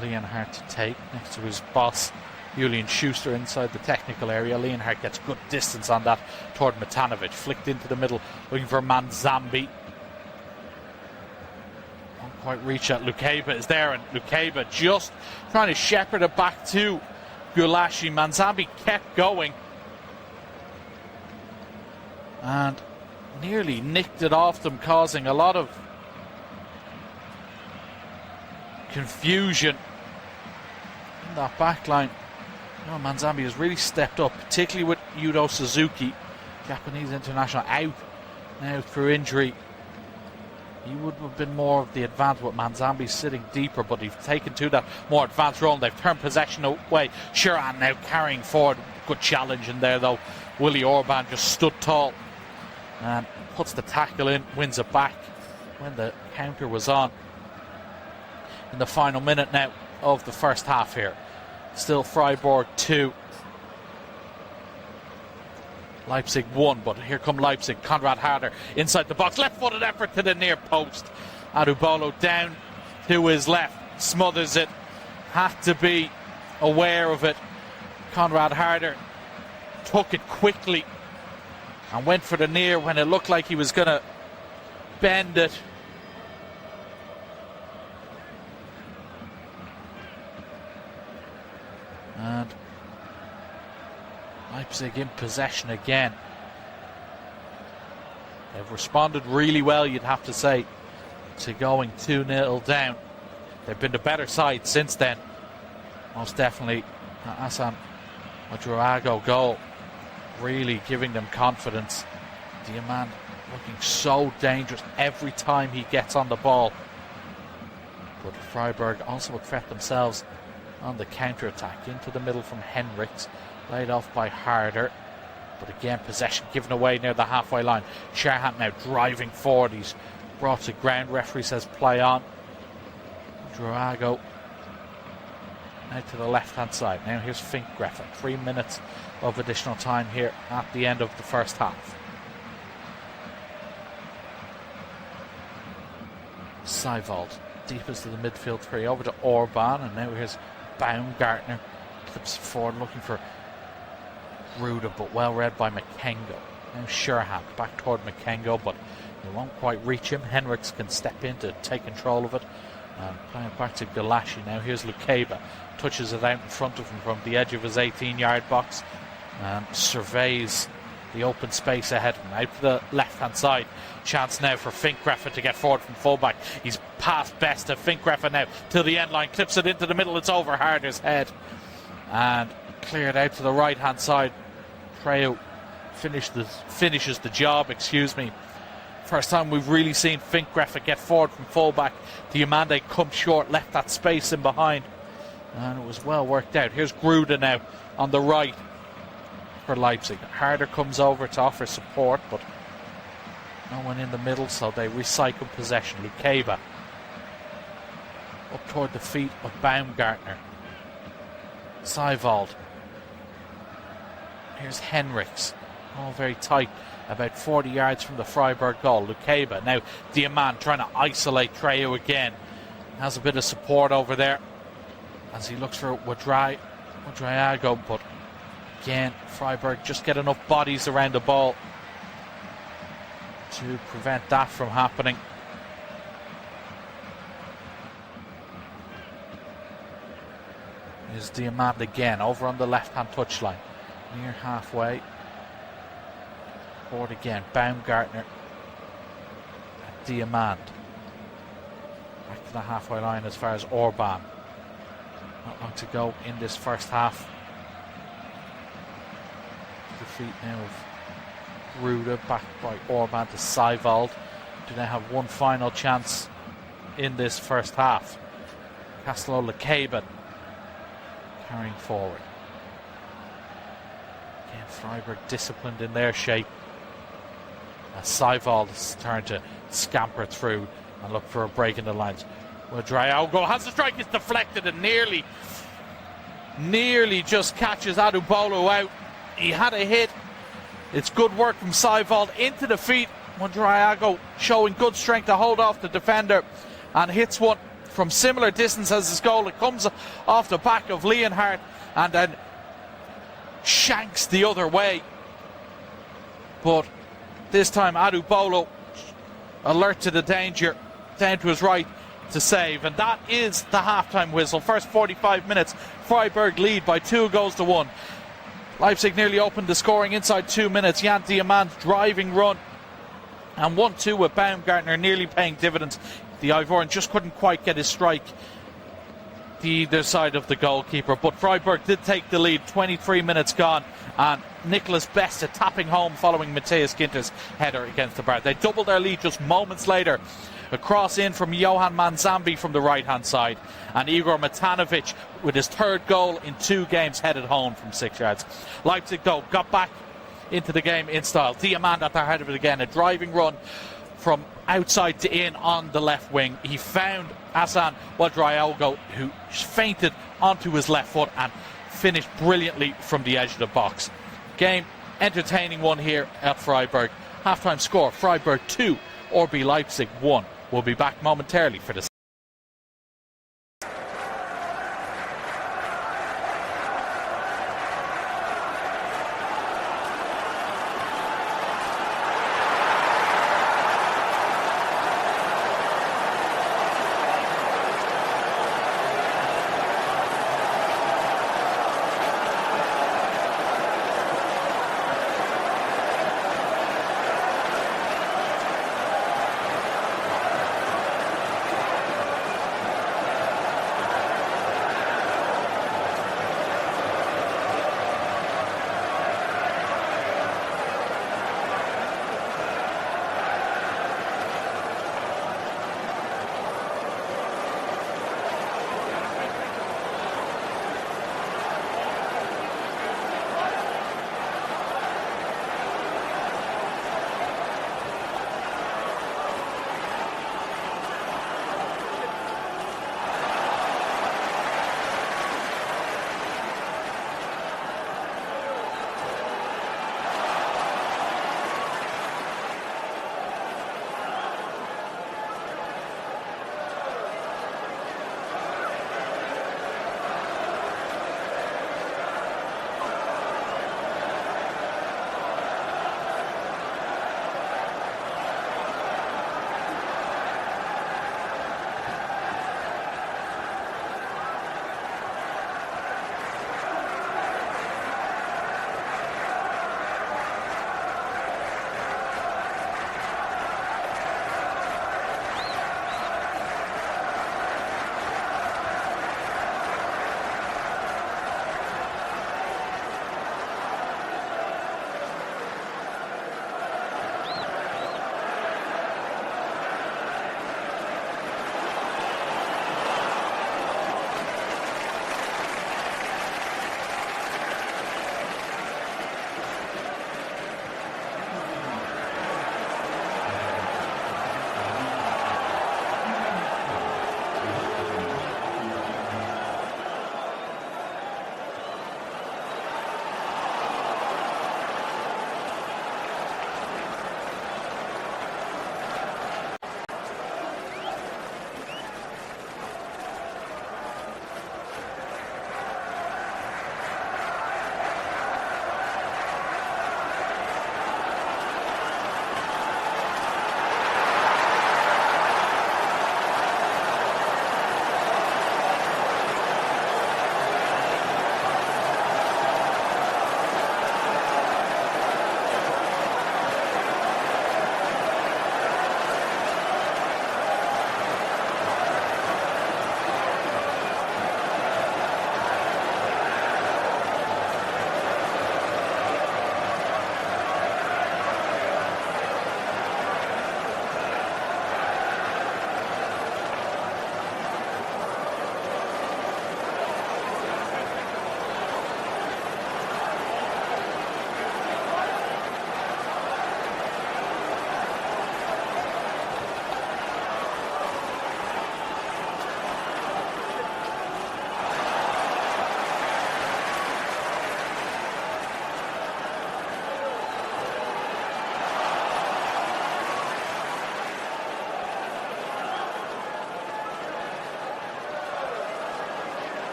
Leonhardt to take next to his boss Julian Schuster inside the technical area. Leonhardt gets good distance on that toward Matanovic. Flicked into the middle looking for Manzambi. Won't quite reach that. Lukeba is there, and Lukeba just trying to shepherd it back to Gulashi. Manzambi kept going and nearly nicked it off them, causing a lot of confusion in that back line. Manzambi has really stepped up, particularly with Yudo Suzuki, Japanese international, out now through injury. He would have been more of the advance with Manzambi sitting deeper, but he's taken to that more advanced role. They've turned possession away. Sheeran now carrying forward. Good challenge in there though. Willie Orban just stood tall and puts the tackle in, wins it back when the counter was on. In the final minute now of the first half here. Still Freiburg 2. Leipzig 1, but here come Leipzig. Konrad Harder inside the box. Left-footed effort to the near post. Adubolo down to his left. Smothers it. Had to be aware of it. Konrad Harder took it quickly and went for the near when it looked like he was going to bend it. And Leipzig in possession again. They've responded really well, you'd have to say, to going 2-0 down. They've been the better side since then. Most definitely. Hassan Ouedraogo goal really giving them confidence. Diamand looking so dangerous every time he gets on the ball. But Freiburg also would threat themselves on the counter-attack. Into the middle from Henrichs, laid off by Harder, but again possession given away near the halfway line. Sharhan now driving forward. He's brought to ground. Referee says play on. Drago now to the left hand side. Now here's Finkgräfer. 3 minutes of additional time here at the end of the first half. Seiwald deepest of the midfield three, over to Orban, and now here's Baumgartner. Clips forward looking for Ruda, but well read by Makengo. Now Sherhan back toward Makengo, but he won't quite reach him. Henrichs can step in to take control of it. Playing back to Gulashi. Now here's Lukeba. Touches it out in front of him from the edge of his 18-yard box and surveys the open space ahead of him. Out to the left-hand side. Chance now for Finkgräfer to get forward from fullback. He's passed best to Finkgräfer now to the end line. Clips it into the middle. It's over Harder's head. And cleared out to the right-hand side. Treu finishes the job, First time we've really seen Fink Greffa get forward from fullback. Diamande come short, left that space in behind. And it was well worked out. Here's Gruda now on the right for Leipzig. Harder comes over to offer support, but no one in the middle, so they recycle possession. Lukeba up toward the feet of Baumgartner. Seiwald. Here's Henrichs. All very tight, about 40 yards from the Freiburg goal. Lukeba. Now Diamant trying to isolate Trejo again. Has a bit of support over there as he looks for Ouedraogo, but again, Freiburg just get enough bodies around the ball to prevent that from happening. Here's Diamant again, over on the left-hand touchline, near halfway. Forward again, Baumgartner and Diamant. Back to the halfway line as far as Orban. Not long to go in this first half. Defeat now of Ruda, backed by Orban to Seiwald. Do they have one final chance in this first half? Castelo Lukeba carrying forward. Again, Freiburg disciplined in their shape. As Seiwald is trying to scamper through and look for a break in the lines. Ouedraogo has the strike, it's deflected and nearly just catches Adubolo out. He had a hit. It's good work from Seiwald into the feet. Ouedraogo showing good strength to hold off the defender and hits one from similar distance as his goal. It comes off the back of Leonhardt and then shanks the other way. But this time Adubolo alert to the danger, down to his right to save, and that is the half-time whistle. First 45 minutes, Freiburg lead by 2-1. Leipzig nearly opened the scoring inside 2 minutes. Jan Diamant driving run, and 1-2 with Baumgartner nearly paying dividends. The Ivorian just couldn't quite get his strike the either side of the goalkeeper, but Freiburg did take the lead. 23 minutes gone, and Nicholas Beste tapping home following Matthias Ginter's header against the bar. They doubled their lead just moments later. A cross in from Johan Manzambi from the right hand side, and Igor Matanovic with his third goal in 2 games headed home from 6 yards. Leipzig though got back into the game in style. Diamant at the heart of it again, a driving run from outside to in on the left wing. He found Hassan Ouedraogo, who feinted onto his left foot and finished brilliantly from the edge of the box. Game entertaining one here at Freiburg. Half-time score, Freiburg 2, RB Leipzig 1. We'll be back momentarily for the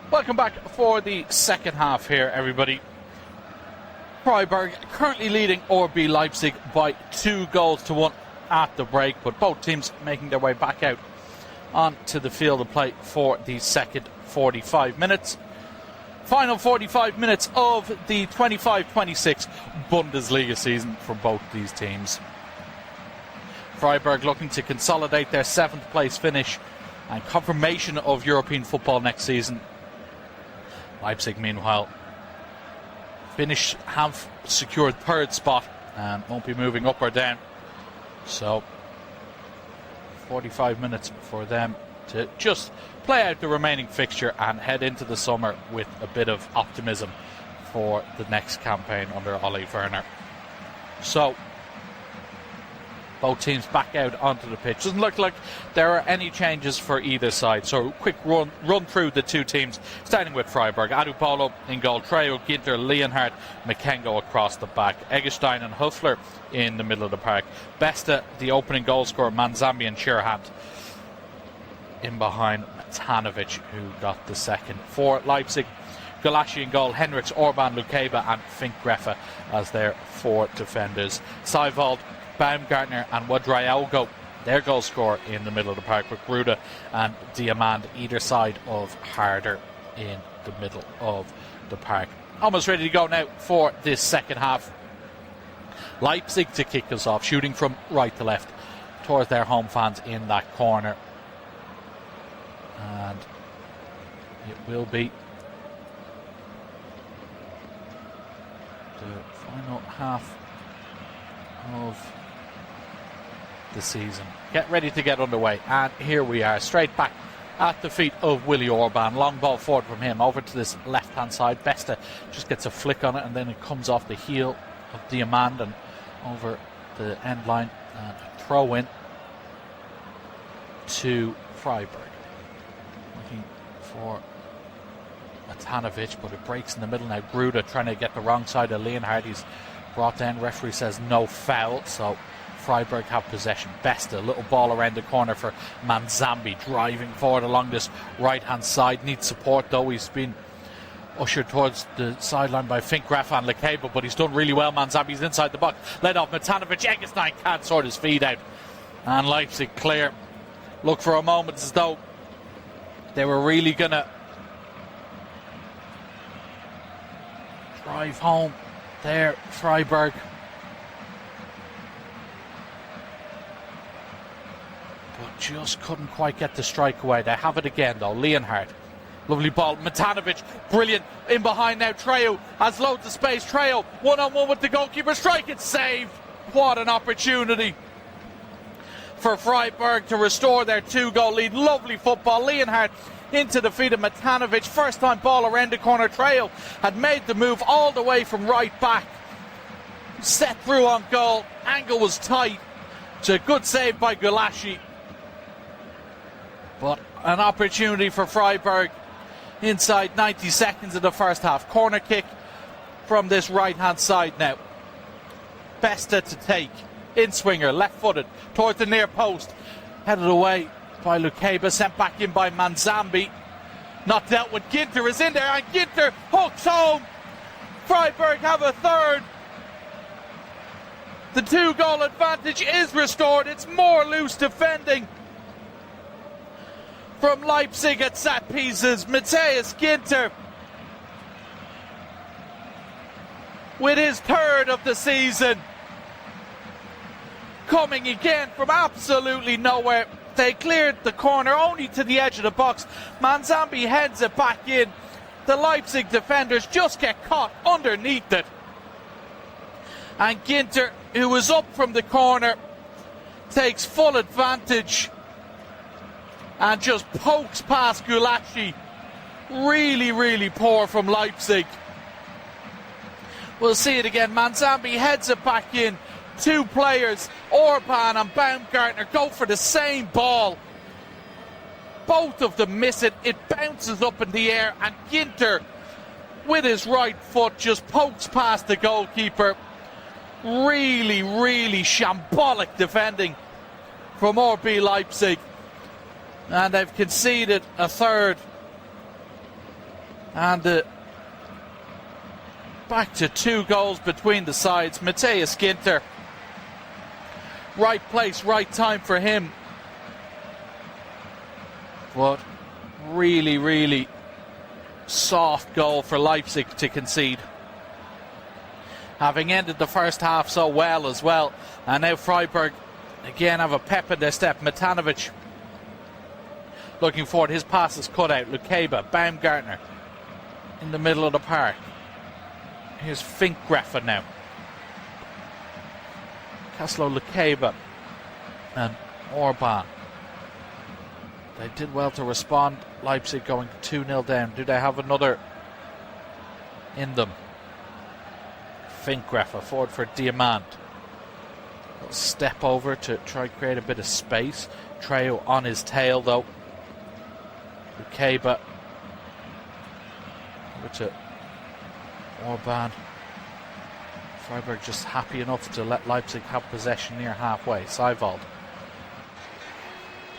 Welcome back for the second half here, everybody. Freiburg currently leading RB Leipzig by 2-1 at the break, but both teams making their way back out onto the field of play for the second 45 minutes. Final 45 minutes of the 25-26 Bundesliga season for both these teams. Freiburg looking to consolidate their 7th place finish and confirmation of European football next season. Leipzig, meanwhile, have secured 3rd spot and won't be moving up or down. So 45 minutes for them to just play out the remaining fixture and head into the summer with a bit of optimism for the next campaign under Ole Werner. So both teams back out onto the pitch. Doesn't look like there are any changes for either side. So quick run through the two teams, starting with Freiburg. Adupolo in goal, Treo, Ginter, Leonhardt, Makengo across the back, Eggestein and Huffler in the middle of the park. Besta, the opening goal scorer, Manzambi and Schirhant in behind Matanovic, who got the second. For Leipzig, Gulaschi in goal, Henrichs, Orban, Lukeba and Fink-Greffe as their 4 defenders. Seiwald, Baumgartner and Wadraogo, their goal scorer in the middle of the park, with Gruda and Diamand either side of Harder in the middle of the park. Almost ready to go now for this second half. Leipzig to kick us off, shooting from right to left towards their home fans in that corner. And it will be the final half of the season. Get ready to get underway, and here we are, straight back at the feet of Willi Orban. Long ball forward from him over to this left hand side. Besta just gets a flick on it, and then it comes off the heel of Diamand and over the end line, and a throw in to Freiburg. Looking for Matanovic, but it breaks in the middle now. Gruda trying to get the wrong side of Leonhardt. He's brought down. Referee says no foul, so Freiburg have possession. Besta, little ball around the corner for Manzambi, driving forward along this right hand side. Needs support though. He's been ushered towards the sideline by Fink-Greffe and Lukeba, but he's done really well. Manzambi's inside the box, led off Matanovic. Eggestein can't sort his feet out, and Leipzig clear. Look for a moment as though they were really gonna drive home there, Freiburg. But just couldn't quite get the strike away. They have it again though. Leonhardt, lovely ball. Matanovic, brilliant. In behind now. Treo has loads of space. Treo, 1-on-1 with the goalkeeper. Strike it, saved. What an opportunity for Freiburg to restore their 2-goal lead. Lovely football. Leonhardt into the feet of Matanovic. First time ball around the corner. Treo had made the move all the way from right back. Set through on goal. Angle was tight. It's a good save by Gulaschi. But an opportunity for Freiburg inside 90 seconds of the first half. Corner kick from this right hand side now. Besta to take. In swinger, left footed towards the near post. Headed away by Lukeba, sent back in by Manzambi. Not dealt with. Ginter is in there, and Ginter hooks home. Freiburg have a third. The 2-goal advantage is restored. It's more loose defending from Leipzig at set pieces. Matthias Ginter with his third of the season, coming again from absolutely nowhere. They cleared the corner only to the edge of the box. Manzambi heads it back in. The Leipzig defenders just get caught underneath it. And Ginter, who was up from the corner, takes full advantage and just pokes past Gulaschi. Really, really poor from Leipzig. We'll see it again. Manzambi heads it back in. 2 players, Orban and Baumgartner, go for the same ball. Both of them miss it. It bounces up in the air, and Ginter, with his right foot, just pokes past the goalkeeper. Really, really shambolic defending from RB Leipzig. And they've conceded a third. And back to 2 goals between the sides. Matthias Ginter. Right place, right time for him. But really, really soft goal for Leipzig to concede. Having ended the first half so well as well. And now Freiburg again have a pep in their step. Matanovic looking forward. His pass is cut out. Lukeba, Baumgartner in the middle of the park. Here's Finkgreffer now. Kaslo, Lukeba and Orban. They did well to respond. Leipzig going 2-0 down. Do they have another in them? Finkgreffer forward for Diamant. Little step over to try and create a bit of space. Treo on his tail though. Lukeba over to Orban. Freiburg just happy enough to let Leipzig have possession near halfway. Seiwald.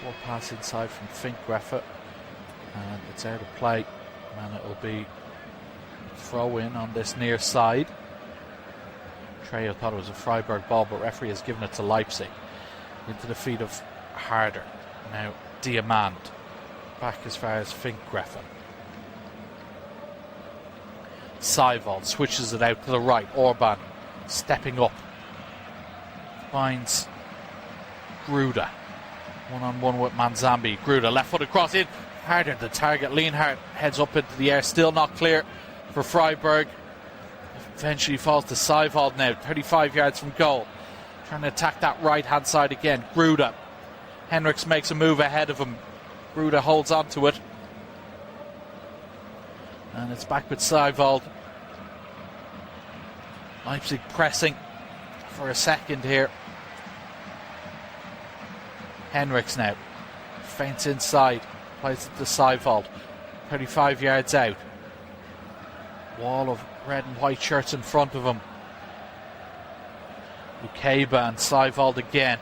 Poor pass inside from Finkgreffer. And it's out of play. And it'll be throw in on this near side. Treo thought it was a Freiburg ball, but referee has given it to Leipzig. Into the feet of Harder. Now Diamant. Back as far as Finkgreffer. Seiwald switches it out to the right. Orban stepping up. Finds Gruda. One-on-one with Manzambi. Gruda left foot across in. Harder the target. Lienhardt heads up into the air. Still not clear for Freiburg. Eventually falls to Seiwald now. 35 yards from goal. Trying to attack that right-hand side again. Gruda. Henrichs makes a move ahead of him. Gruda holds on to it. And it's back with Seiwald. Leipzig pressing for a second here. Henrichs now. Feints inside. Plays it to Seiwald. 35 yards out. Wall of red and white shirts in front of him. Lukeba and Seiwald again.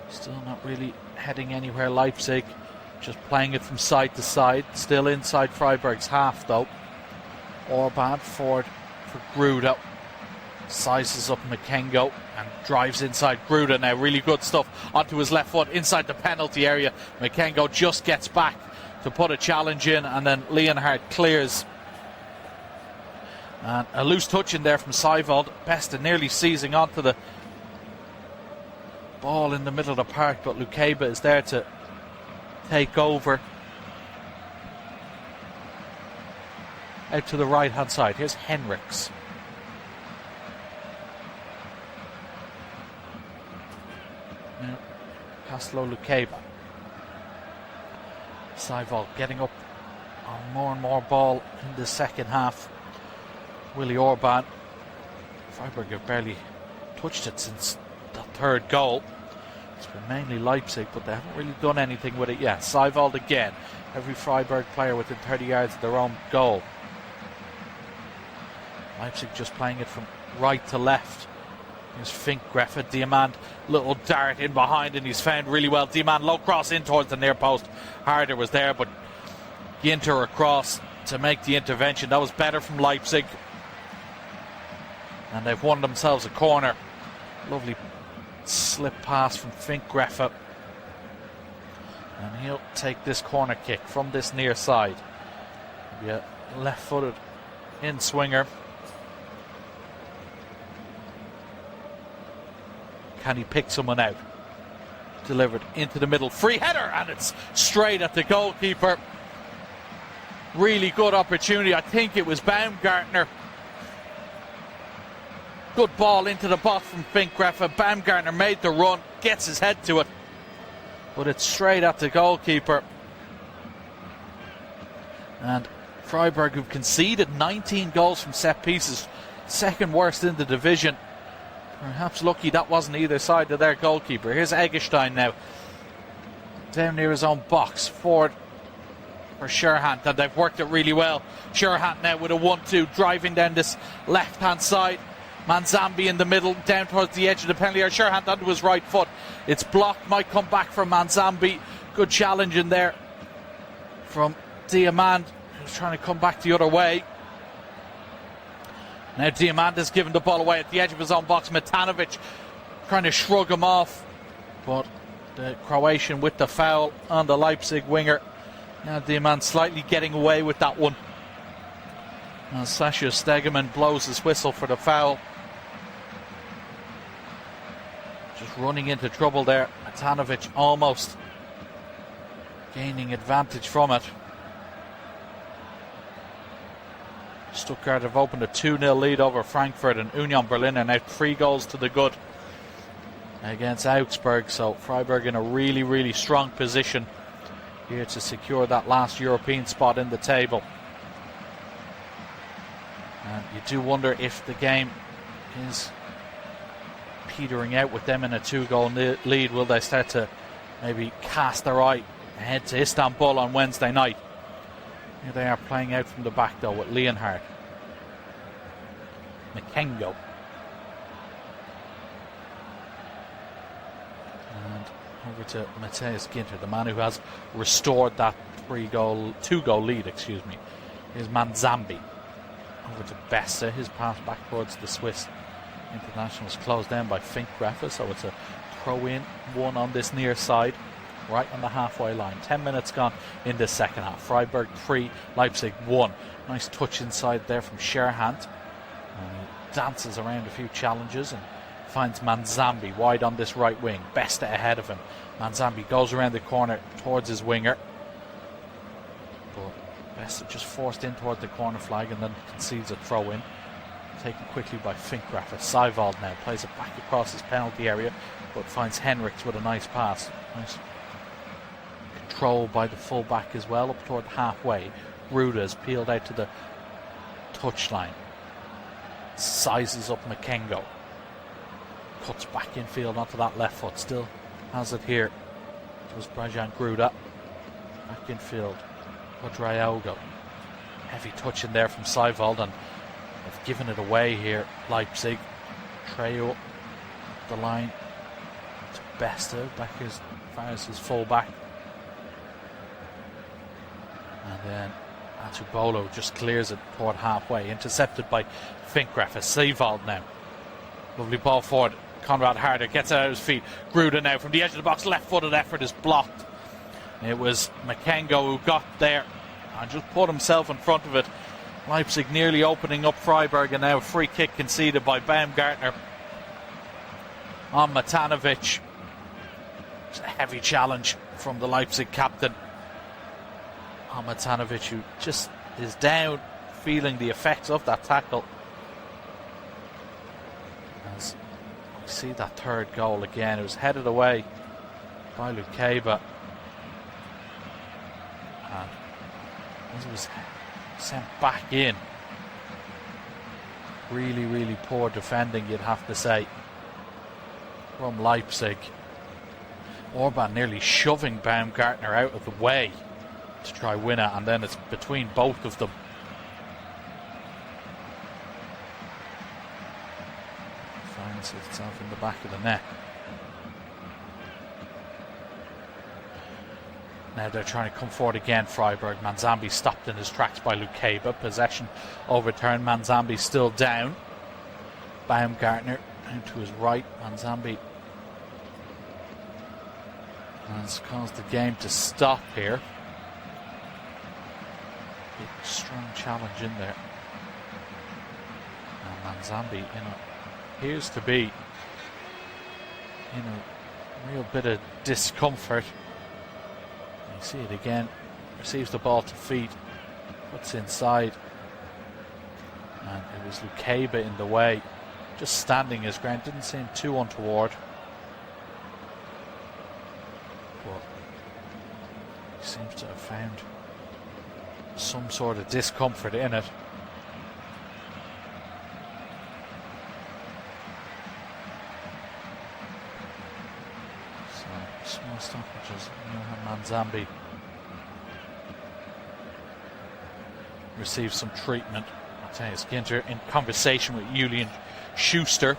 Still not really heading anywhere, Leipzig. Just playing it from side to side. Still inside Freiburg's half though. Orban forward for Gruda. Sizes up Makengo and drives inside. Gruda now, really good stuff onto his left foot inside the penalty area. Makengo just gets back to put a challenge in, and then Lienhardt clears. And a loose touch in there from Seiwald. Besta nearly seizing onto the ball in the middle of the park, but Lukeba is there to take over. Out to the right hand side. Here's Henrichs. Now Kaslo, Lukeba. Seiwald getting up on more and more ball in the second half. Willi Orban. Freiburg have barely touched it since the third goal. It's been mainly Leipzig, but they haven't really done anything with it yet. Seiwald again. Every Freiburg player within 30 yards of their own goal. Leipzig just playing it from right to left. Here's Finkgreffer. Diamant, little dart in behind, and he's found really well. Diamant low cross in towards the near post. Harder was there, but Ginter across to make the intervention. That was better from Leipzig. And they've won themselves a corner. Lovely slip pass from Finkgreffer. And he'll take this corner kick from this near side. Yeah, left-footed in swinger. Can he pick someone out? Delivered into the middle. Free header, and it's straight at the goalkeeper. Really good opportunity. I think it was Baumgartner. Good ball into the box from Finkgreffer. Baumgartner made the run, gets his head to it, but it's straight at the goalkeeper. And Freiburg, who've conceded 19 goals from set pieces, second worst in the division. Perhaps lucky that wasn't either side of their goalkeeper. Here's Eggestein now. Down near his own box. Forward for Scherhant, and they've worked it really well. Scherhant now with a 1-2, driving down this left-hand side. Manzambi in the middle, down towards the edge of the penalty area. Scherhant onto his right foot. It's blocked, might come back from Manzambi. Good challenge in there from Diamand, who's trying to come back the other way. Now Diamand has given the ball away at the edge of his own box. Matanovic trying to shrug him off, but the Croatian with the foul on the Leipzig winger. Now Diamand slightly getting away with that one. And Sasha Stegemann blows his whistle for the foul. Just running into trouble there. Matanovic almost gaining advantage from it. Stuttgart have opened a 2-0 lead over Frankfurt, and Union Berlin are now 3 goals to the good against Augsburg. So Freiburg in a really, really strong position here to secure that last European spot in the table. And you do wonder if the game is petering out with them in a 2-goal lead. Will they start to maybe cast their eye ahead to Istanbul on Wednesday night? Here they are playing out from the back though with Leonhardt, Makengo, and over to Matthias Ginter, the man who has restored that 2-goal lead, is Manzambi. Over to Bessa, his pass back towards the Swiss international is closed down by Finkgraffer, so it's a throw-in one on this near side, right on the halfway line. 10 minutes gone in the second half. Freiburg 3, Leipzig 1. Nice touch inside there from Scherhant. He dances around a few challenges and finds Manzambi wide on this right wing. Besta ahead of him. Manzambi goes around the corner towards his winger, but Besta just forced in toward the corner flag and then concedes a throw-in. Taken quickly by Finkgraffer. Seiwald now plays it back across his penalty area, but finds Henrichs with a nice pass. Nice control by the full-back as well, up toward halfway. Ruda is peeled out to the touchline. Sizes up Makengo. Cuts back infield onto that left foot. Still has it here. It was Brajan Gruda. Back infield. Quadraogo. Heavy touch in there from Seiwald, and they've given it away here, Leipzig. Treo, the line to Besta, back as far as his full-back. And then Atubolo just clears it toward halfway, intercepted by Finkgraffer. Seiwald now. Lovely ball forward. Konrad Harder gets it out of his feet. Gruda now from the edge of the box. Left-footed effort is blocked. It was Makengo who got there and just put himself in front of it. Leipzig nearly opening up Freiburg, and now a free kick conceded by Baumgartner on Matanovic. It's a heavy challenge from the Leipzig captain on Matanovic, who just is down, feeling the effects of that tackle. As we see that third goal again, it was headed away by Lukeba, and as it was sent back in, really, really poor defending, you'd have to say, from Leipzig. Orban nearly shoving Baumgartner out of the way to try win it, and then it's between both of them. Finds itself in the back of the net. Now they're trying to come forward again, Freiburg. Manzambi stopped in his tracks by Lukeba. Possession overturned. Manzambi still down. Baumgartner down to his right. Manzambi has caused the game to stop here. Big strong challenge in there. And Manzambi, appears to be in a real bit of discomfort. You see it again. Receives the ball to feet. Puts inside. And it was Lukeba in the way. Just standing his ground. Didn't seem too untoward. But he seems to have found some sort of discomfort in it. So, small stoppages. Manzambi receives some treatment. Matthias Ginter in conversation with Julian Schuster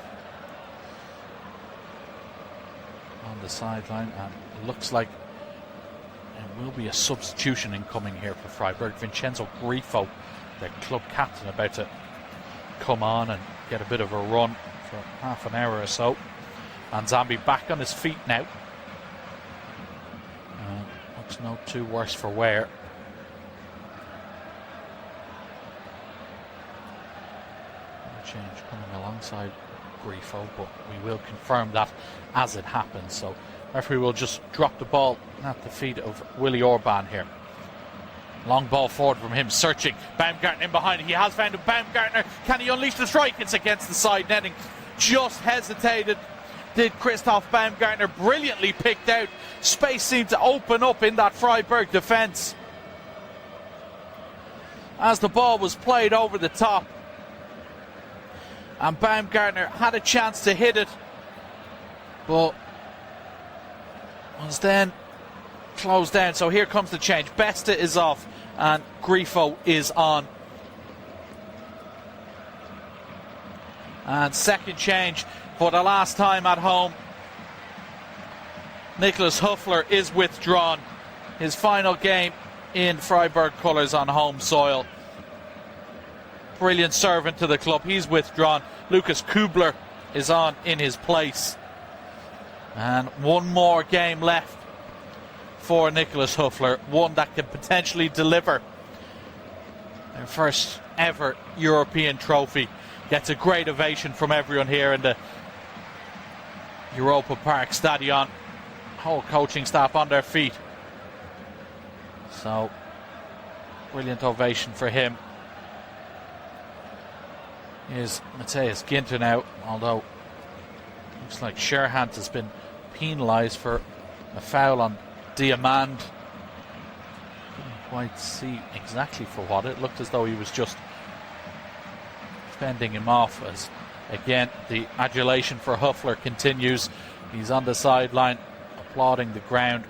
on the sideline, and it looks like Will be a substitution incoming here for Freiburg. Vincenzo Grifo, their club captain, about to come on and get a bit of a run for half an hour or so. And Zambi back on his feet now. Looks no too worse for wear. Change coming alongside Grifo, but we will confirm that as it happens. So referee will just drop the ball at the feet of Willi Orban here. Long ball forward from him, searching. Baumgartner in behind. He has found him. Baumgartner, can he unleash the strike? It's against the side netting. Just hesitated, did Christoph Baumgartner. Brilliantly picked out. Space seemed to open up in that Freiburg defence as the ball was played over the top. And Baumgartner had a chance to hit it, but was then closed down. So here comes the change. Besta is off and Grifo is on. And second change for the last time at home. Nicholas Huffler is withdrawn. His final game in Freiburg colours on home soil. Brilliant servant to the club. He's withdrawn. Lucas Kubler is on in his place. And one more game left for Nicholas Huffler. One that can potentially deliver their first ever European trophy. Gets a great ovation from everyone here in the Europa Park Stadion. Whole coaching staff on their feet. So, brilliant ovation for him. Here's Matthias Ginter now, although looks like Scherhant has been penalised for a foul on Diamand. Couldn't quite see exactly for what. It looked as though he was just fending him off, as again the adulation for Huffler continues. He's on the sideline applauding the ground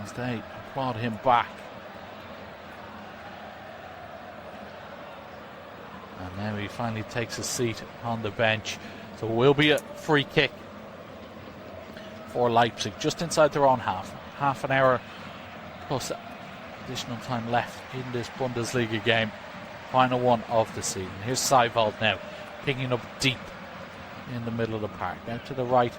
as they applaud him back. And now he finally takes a seat on the bench. So it will be a free kick for Leipzig, just inside their own half. Half an hour plus additional time left in this Bundesliga game. Final one of the season. Here's Seiwald now, picking up deep in the middle of the park. Now to the right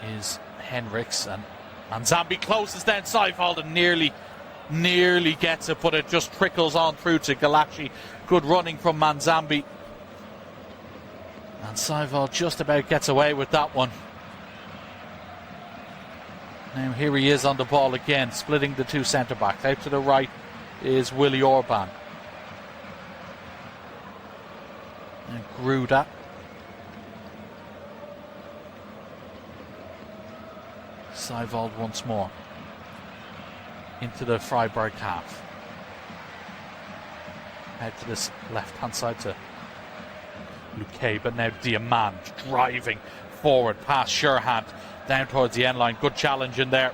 is Henriks, and Zambi closes down Seiwald and nearly gets it, but it just trickles on through to Galachi. Good running from Manzambi. And Seiwald just about gets away with that one. Now here he is on the ball again, splitting the two centre-backs. Out to the right is Willi Orban. And Gruda. Seiwald once more. Into the Freiburg half. Out to this left-hand side to Luque, but now Diamand driving forward past Scherhant down towards the end line. Good challenge in there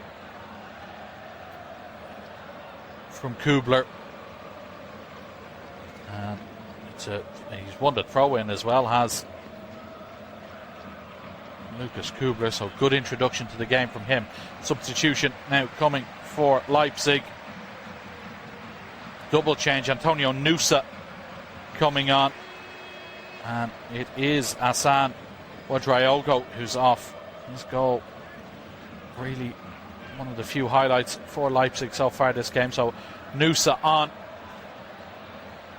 from Kubler. And he's won the throw-in as well, has Lucas Kubler, so good introduction to the game from him. Substitution now coming for Leipzig. Double change, Antonio Nusa coming on. And it is Hassan Ouedraogo who's off. His goal really one of the few highlights for Leipzig so far this game. So Nusa on.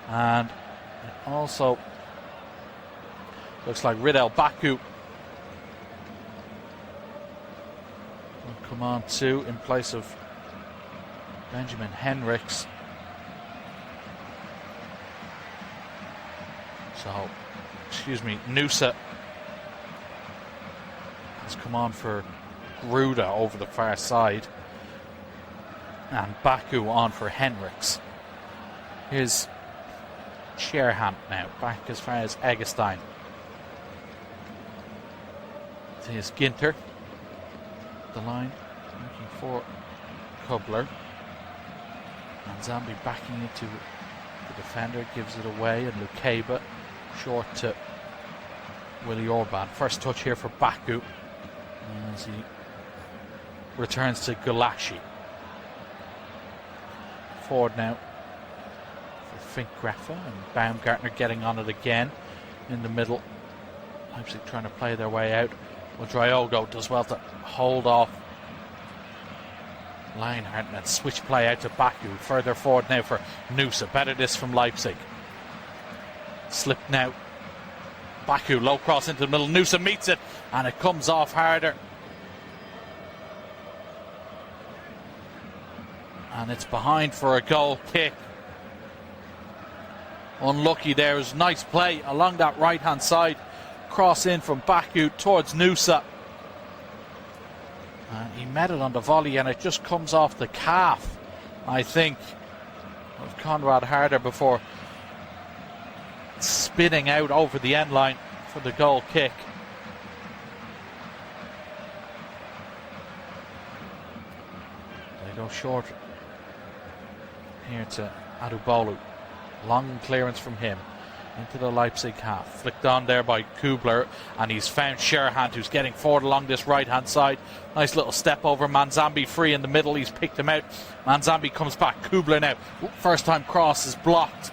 And it also looks like Ridel Baku will come on too in place of Benjamin Henriks. So, Nusa has come on for Gruda over the far side. And Baku on for Henriks. Here's Scherhant now, back as far as Eggestein. Here's Ginter. The line, looking for Kubler. And Zambi backing into the defender, gives it away, and Lukeba short to Willi Orban. First touch here for Baku as he returns to Gulashi. Forward now for Finkgraffa, and Baumgartner getting on it again in the middle. Leipzig trying to play their way out. Well, Dryogo does well to hold off Lionheart, and then switch play out to Baku. Further forward now for Nusa. Better this from Leipzig. Slip now. Baku, low cross into the middle. Nusa meets it, and it comes off harder. And it's behind for a goal kick. Unlucky there. It was nice play along that right hand side. Cross in from Baku towards Nusa. And he met it on the volley, and it just comes off the calf, I think, of Conrad Harder before spinning out over the end line for the goal kick. They go short here to Adubolu. Long clearance from him into the Leipzig half. Flicked on there by Kubler, and he's found Sherhand, who's getting forward along this right hand side. Nice little step over. Manzambi free in the middle. He's picked him out. Manzambi comes back. Kubler now. First time cross is blocked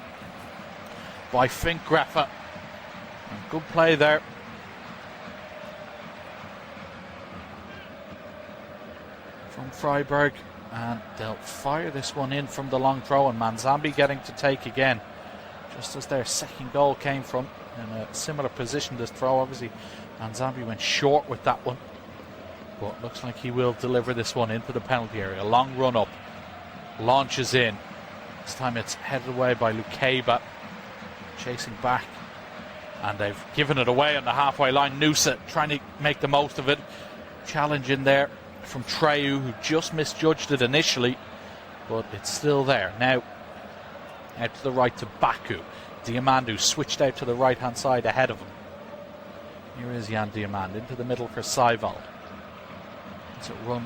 by Finkgraffa. Good play there. From Freiburg. And they'll fire this one in from the long throw, and Manzambi getting to take again. Just as their second goal came from, in a similar position, this throw. Obviously, Manzambi went short with that one, but looks like he will deliver this one into the penalty area. Long run up, launches in. This time it's headed away by Lukeba, chasing back, and they've given it away on the halfway line. Nusa trying to make the most of it. Challenge in there from Treu, who just misjudged it initially, but it's still there. Now out to the right to Baku. Diamandu switched out to the right hand side ahead of him. Here is Jan Diamand into the middle for Seiwald. It's a run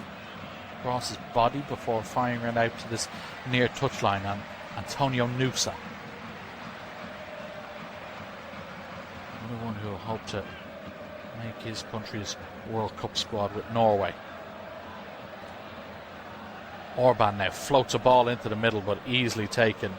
across his body before firing it out to this near touchline, and Antonio Nusa, another one who will hope to make his country's World Cup squad with Norway. Orban now floats a ball into the middle, but easily taken.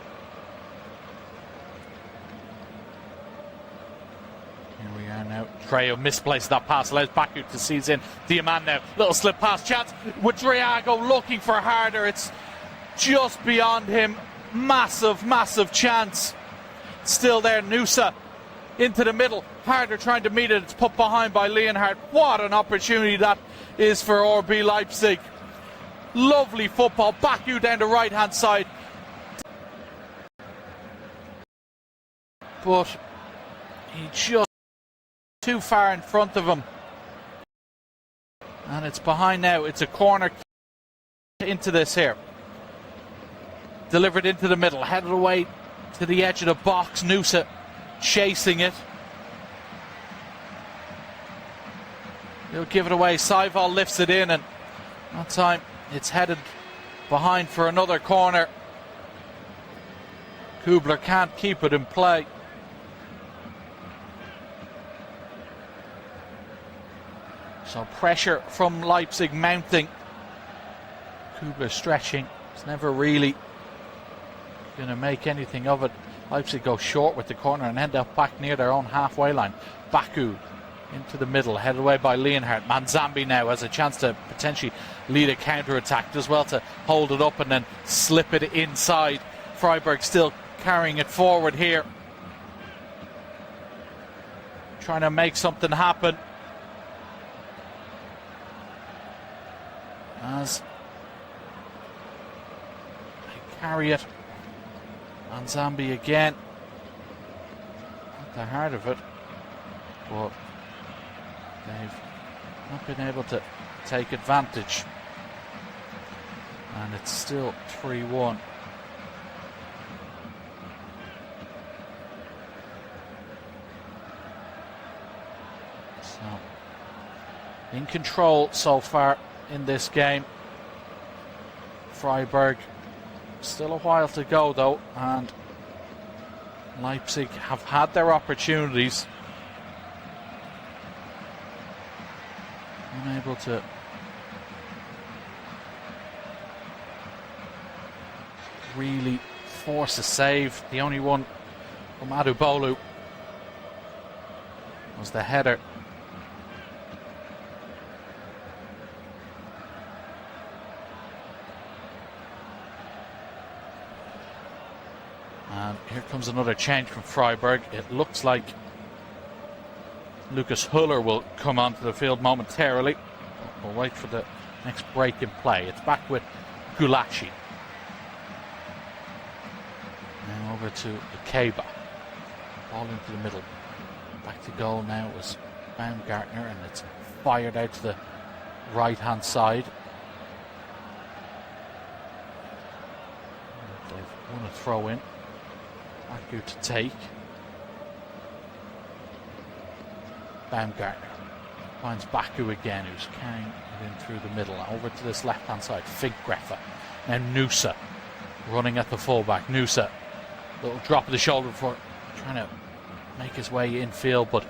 Here we are now. Treo misplaced that pass, allows Baku to seize in. Diamand now, little slip pass chance with Driago looking for Harder. It's just beyond him. Massive, massive chance. Still there, Nusa into the middle. Harder trying to meet it. It's put behind by Leonhardt. What an opportunity that is for RB Leipzig. Lovely football. Baku down the right hand side, but he just too far in front of him, and it's behind now. It's a corner into this here, delivered into the middle, headed away to the edge of the box. Nusa chasing it. He'll give it away. Seiwald lifts it in, and that time it's headed behind for another corner. Kubler can't keep it in play. So pressure from Leipzig mounting. Kubler stretching. He's never really going to make anything of it. Leipzig go short with the corner and end up back near their own halfway line. Baku into the middle, headed away by Leonhardt. Manzambi now has a chance to potentially lead a counter-attack, as well to hold it up and then slip it inside. Freiburg still carrying it forward here, trying to make something happen. As they carry it, Manzambi again at the heart of it, but they've not been able to take advantage, and it's still 3-1. So in control so far in this game, Freiburg. Still a while to go though, and Leipzig have had their opportunities, unable to really force a save. The only one from Adubolu was the header. And here comes another change from Freiburg. It looks like Lucas Huller will come onto the field momentarily. We'll wait for the next break in play. It's back with Gulashi. Now over to Ikeba. Ball into the middle. Back to goal now was Baumgartner, and it's fired out to the right-hand side. They've won a throw-in. Baku to take. Baumgartner finds Baku again, who's carrying it in through the middle. Over to this left-hand side, Finkgreffer. Now Nusa running at the fullback. Nusa, little drop of the shoulder before trying to make his way infield, but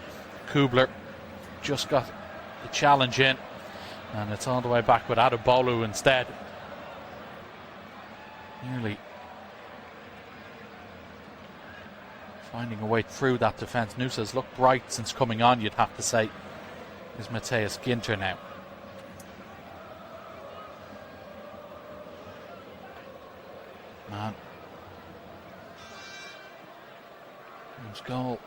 Kubler just got the challenge in, and it's all the way back with Adubolu instead. Nearly finding a way through that defence. Nusa's looked bright since coming on, you'd have to say. Is Matthias Ginter now. Man. His goal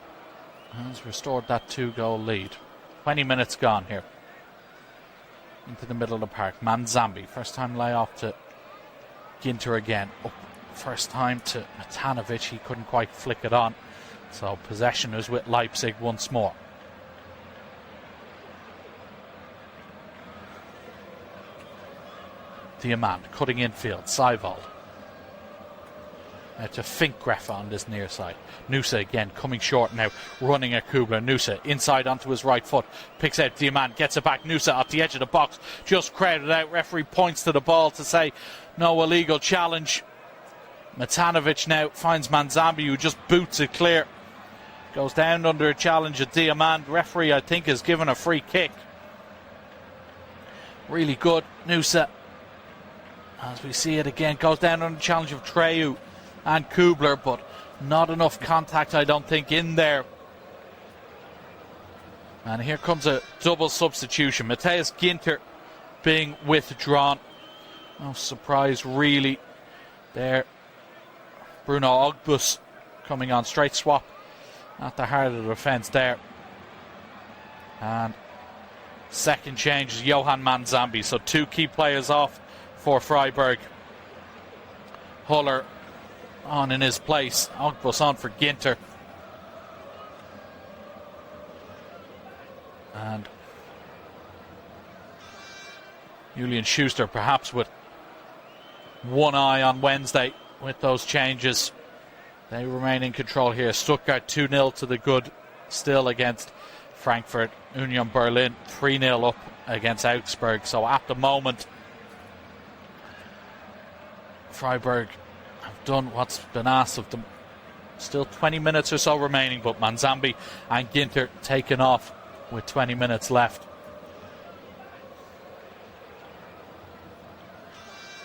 has restored that 2-goal lead. 20 minutes gone here. Into the middle of the park. Manzambi, first time layoff to Ginter again. Up first time to Matanovic. He couldn't quite flick it on. So possession is with Leipzig once more. Diamant cutting infield. Seiwald. To Finkgreffer on this near side. Nusa again coming short now, running at Kubler. Nusa inside onto his right foot, picks out Diamant, gets it back. Nusa at the edge of the box, just crowded out. Referee points to the ball to say no illegal challenge. Matanovic now finds Manzambi, who just boots it clear. Goes down under a challenge at Diamant. Referee, I think, is given a free kick. Really good. Nusa, as we see it again, goes down under the challenge of Treu and Kubler, but not enough contact, I don't think, in there. And here comes a double substitution. Matthias Ginter being withdrawn. No surprise, really, there. Bruno Ogbus coming on, straight swap at the heart of the defence there. And second change is Johan Manzambi. So 2 key players off for Freiburg. Huller on in his place. Ogbus on for Ginter. And Julian Schuster perhaps with one eye on Wednesday with those changes. They remain in control here. Stuttgart 2-0 to the good still against Frankfurt. Union Berlin 3-0 up against Augsburg. So at the moment, Freiburg have done what's been asked of them. Still 20 minutes or so remaining, but Manzambi and Ginter taken off with 20 minutes left.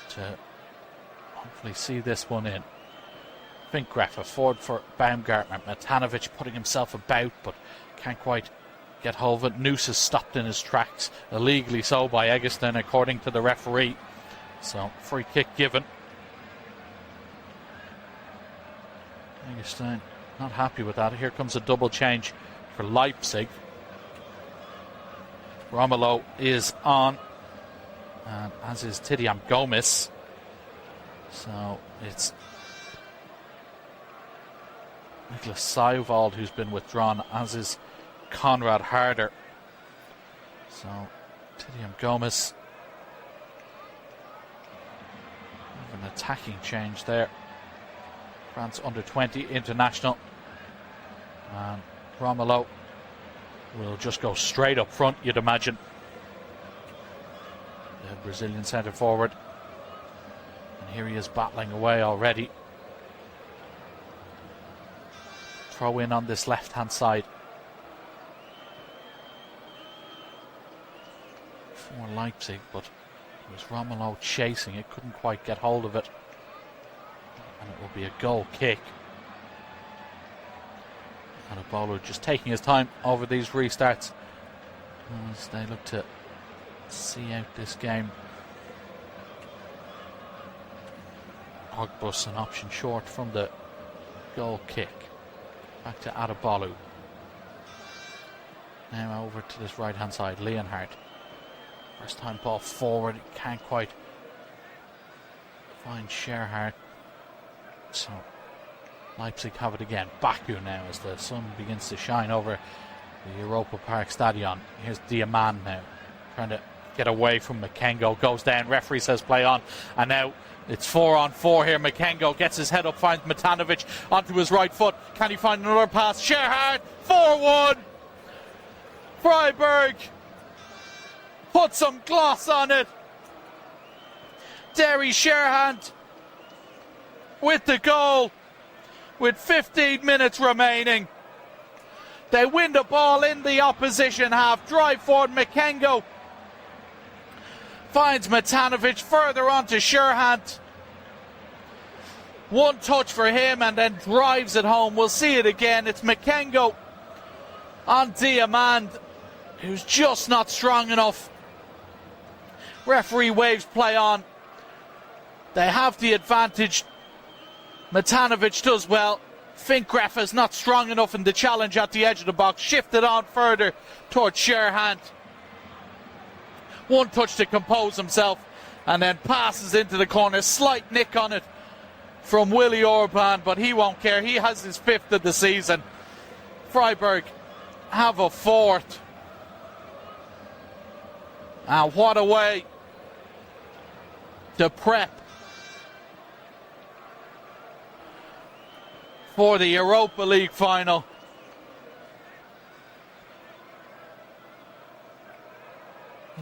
To hopefully see this one in. Finkgreffer forward for Baumgartner. Matanovic putting himself about, but can't quite get hold of it. Noose is stopped in his tracks, illegally so by Eggestein, according to the referee. So free kick given. Eggestein not happy with that. Here comes a double change for Leipzig. Romelu is on, and as is Tidiam Gomis. So it's Niklas Seiwald who's been withdrawn, as is Konrad Harder. So Tidiam Gomis, an attacking change there. France under-20 international, and Romelu will just go straight up front, you'd imagine. The Brazilian centre forward, and here he is battling away already. Throw in on this left hand side for Leipzig, but it was Romelu chasing it, couldn't quite get hold of it. And it will be a goal kick. And a bowler just taking his time over these restarts as they look to see out this game. Ogbus an option short from the goal kick. Back to Adebolu. Now over to this right hand side, Leonhardt. First time ball forward, can't quite find Sherhart. So Leipzig have it again. Baku now as the sun begins to shine over the Europa Park Stadion. Here's Diamand now, trying to get away from Makengo. Goes down, referee says play on. And now it's 4-on-4 here. Makengo gets his head up, finds Matanovic onto his right foot. Can he find another pass? Sherhart, 4-1. Freiburg put some gloss on it. Derry Sherhant with the goal with 15 minutes remaining. They win the ball in the opposition half. Drive forward, Makengo finds Matanovic further on to Sherhant. One touch for him and then drives it home. We'll see it again. It's Makengo on Diamand, who's just not strong enough. Referee waves play on. They have the advantage. Matanovic does well. Finkgraf is not strong enough in the challenge at the edge of the box. Shifted on further towards Sherhant. One touch to compose himself and then passes into the corner. Slight nick on it from Willie Orban, but he won't care. He has his 5th of the season. Freiburg have a 4th. And what a way to prep for the Europa League final.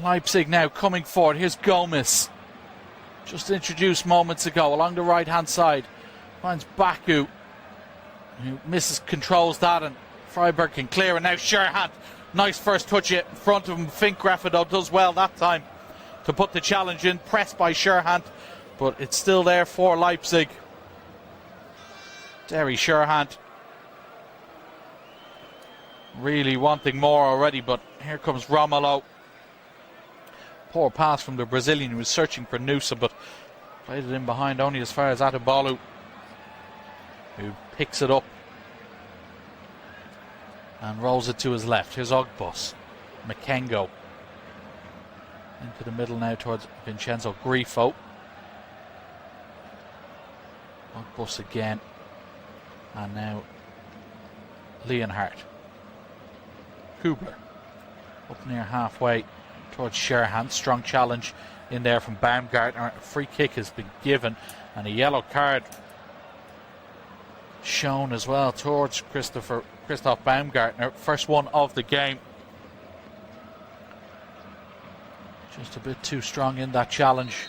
Leipzig now coming forward. Here's Gomez, just introduced moments ago, along the right hand side. Finds Baku, who controls that, and Freiburg can clear. And now Sherhant, nice first touch in front of him. Finkgraf though does well that time to put the challenge in. Pressed by Sherhant, but it's still there for Leipzig. Derry Sherhant really wanting more already, but here comes Romelu. Poor pass from the Brazilian, who was searching for Nusa, but played it in behind only as far as Adebolu, who picks it up and rolls it to his left. Here's Ogbus. Makengo into the middle now towards Vincenzo Grifo. Ogbus again. And now Leonhardt. Kubler up near halfway towards Sherhant. Strong challenge in there from Baumgartner. A free kick has been given and a yellow card shown as well towards Christoph Baumgartner. First one of the game. Just a bit too strong in that challenge.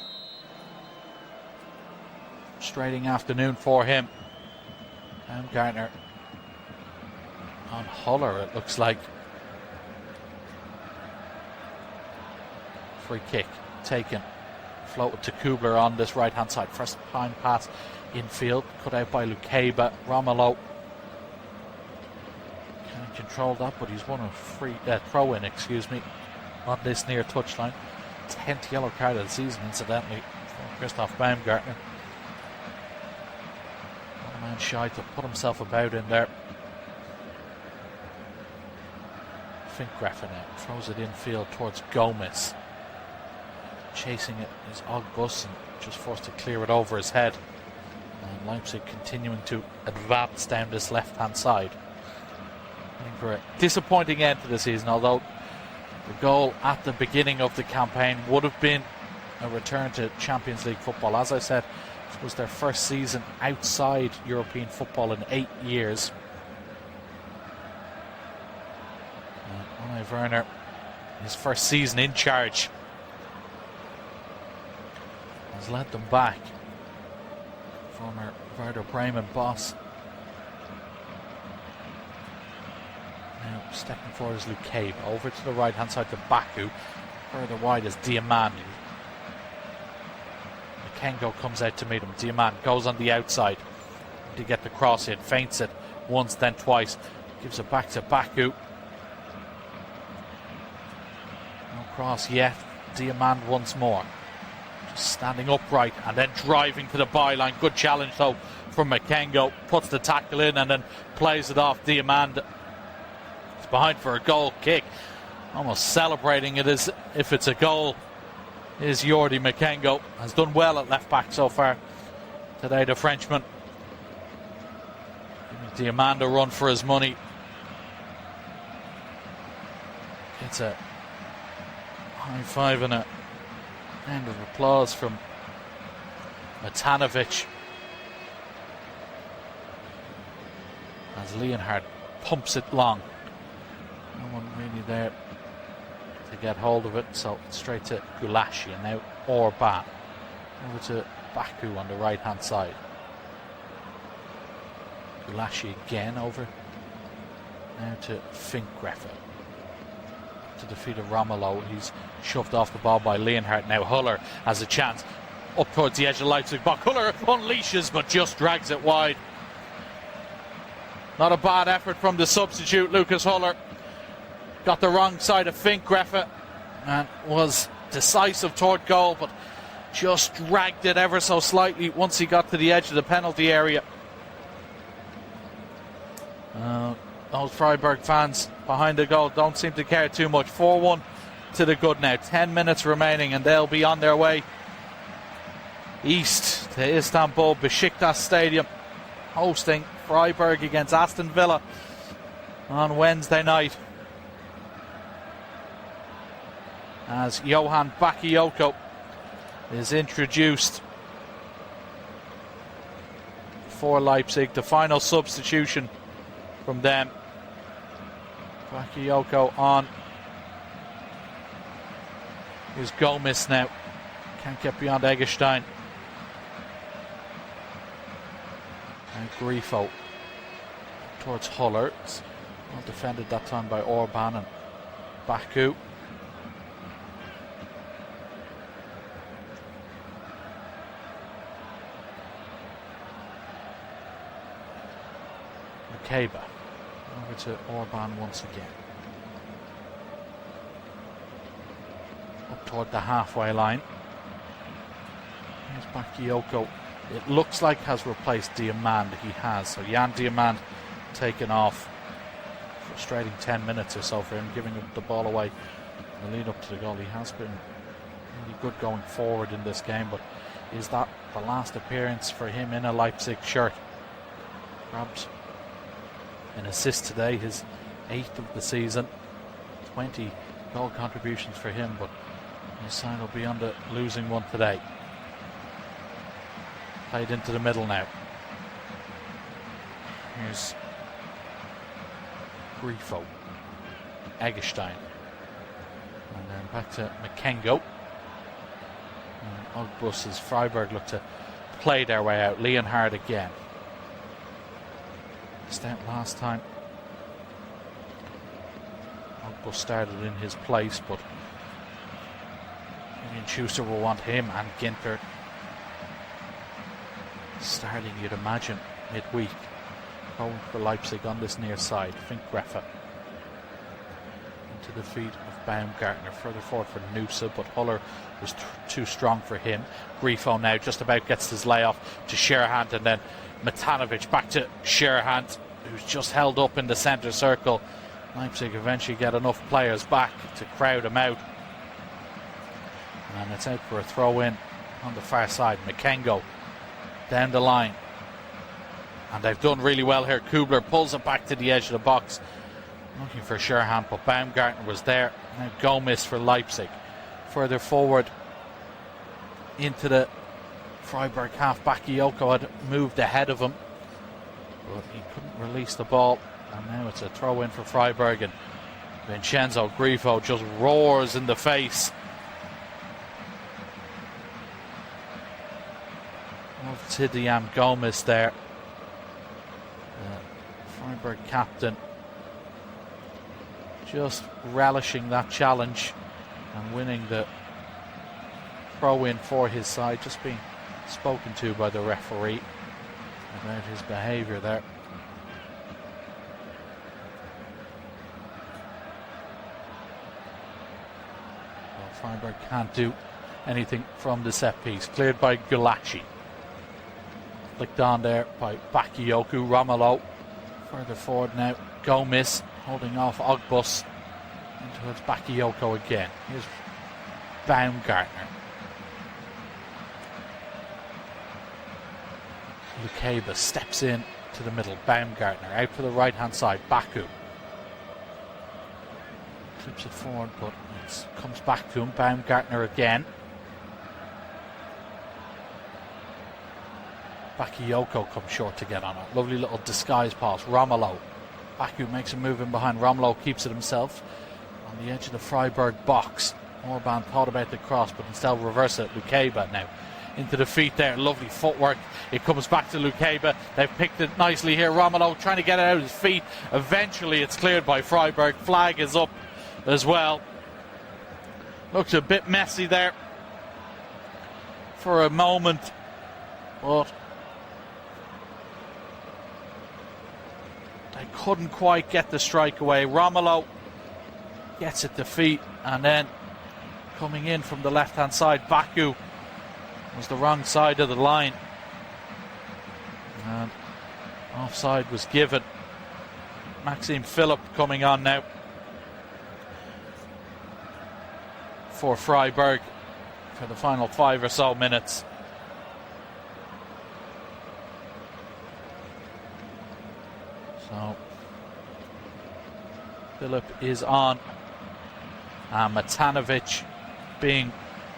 Frustrating afternoon for him. Baumgartner on Huller, it looks like. Free kick taken, floated to Kubler on this right hand side. First time pass infield, cut out by Lukeba. Romelu can't control that, but he's won a free throw in, on this near touchline. 10th yellow card of the season, incidentally, for Christoph Baumgartner. One man shy to put himself about in there. Finkgraf now throws it infield towards Gomez. Chasing it is Ogbus, and just forced to clear it over his head. And Leipzig continuing to advance down this left hand side. Looking for a disappointing end to the season, although the goal at the beginning of the campaign would have been a return to Champions League football. As I said, this was their first season outside European football in 8 years. And Ole Werner, his first season in charge, has led them back. Former Werder Bremen boss. Now stepping forward is Lukeba. Over to the right hand side to Baku. Further wide is Diamand. Makengo comes out to meet him. Diamant goes on the outside to get the cross in, feints it once, then twice, gives it back to Baku. No cross yet. Diamant once more, just standing upright and then driving to the byline. Good challenge though from Makengo, puts the tackle in and then plays it off. Diamant is behind for a goal kick, almost celebrating it as if it's a goal. Is Jordi Makengo, has done well at left back so far today, the Frenchman. Diamant a run for his money. It's a high five and a round of applause from Matanovic as Leonhard pumps it long. No one really there to get hold of it, so straight to Gulashi, and now Orban over to Baku on the right hand side. Gulashi again over now to Finkgreffer. To the feet of Romelu. He's shoved off the ball by Leonhard. Now Huller has a chance up towards the edge of Leipzig box. Huller unleashes but just drags it wide. Not a bad effort from the substitute Lucas Huller. Got the wrong side of Finkgreffer and was decisive toward goal, but just dragged it ever so slightly once he got to the edge of the penalty area. Those Freiburg fans behind the goal don't seem to care too much. 4-1 to the good now. 10 minutes remaining and they'll be on their way east to Istanbul Besiktas Stadium, hosting Freiburg against Aston Villa on Wednesday night. As Johan Bakayoko is introduced for Leipzig, the final substitution from them. Bakayoko on. Here's Gomez now. Can't get beyond Eggestein. And Grifo towards Huller. Well defended that time by Orban and Baku. Kaba over to Orban once again. Up toward the halfway line. Here's Bakayoko. It looks like has replaced Diamant. He has. So Jan Diamant taken off. Frustrating 10 minutes or so for him, giving the ball away in the lead up to the goal. He has been really good going forward in this game, but is that the last appearance for him in a Leipzig shirt? Grabs an assist today, his 8th of the season. 20 goal contributions for him, but his side will be on the losing one today. Played into the middle now. Here's Grifo, Eggestein, and then back to Makengo. Ogbus as Freiburg look to play their way out. Leonhard again. Out last time. Ogbus started in his place, but Julian Schuster will want him and Ginter starting, you'd imagine, midweek. Going for Leipzig on this near side. Finkgreffer into the feet of Baumgartner. Further forward for Nusa, but Huller was too strong for him. Grifo now just about gets his layoff to Sherhant, and then Matanovic back to Sherhant, who's just held up in the centre circle. Leipzig eventually get enough players back to crowd him out. And it's out for a throw-in on the far side. Makengo down the line. And they've done really well here. Kubler pulls it back to the edge of the box. Looking for Sherhant, but Baumgartner was there. Now Gomez for Leipzig. Further forward into the Freiburg half. Bakayoko had moved ahead of him, but he couldn't release the ball. And now it's a throw in for Freiburg, and Vincenzo Grifo just roars in the face of Tidiam Gomez there. Freiburg captain just relishing that challenge and winning the throw in for his side, just being spoken to by the referee about his behaviour there. Well, Freiburg can't do anything from the set piece. Cleared by Gulashi. Flicked on there by Bakayoko. Romelu further forward now. Gomez holding off Ogbus. And towards Bakayoko again. Here's Baumgartner. Lukeba steps in to the middle. Baumgartner out to the right hand side. Baku clips it forward, but it comes back to him. Baumgartner again. Bakayoko comes short to get on it. Lovely little disguise pass. Romelu. Baku makes a move in behind. Romelu keeps it himself on the edge of the Freiburg box. Orban thought about the cross, but instead reverse it. Lukeba now into the feet there. Lovely footwork. It comes back to Lukeba. They've picked it nicely here. Romelu trying to get it out of his feet. Eventually it's cleared by Freiburg. Flag is up as well. Looks a bit messy there for a moment, but they couldn't quite get the strike away. Romelu gets it to feet, and then coming in from the left hand side, Baku was the wrong side of the line, and offside was given. Maxime Philipp coming on now for Freiburg for the final 5 or so minutes. So Philipp is on, and Matanovic being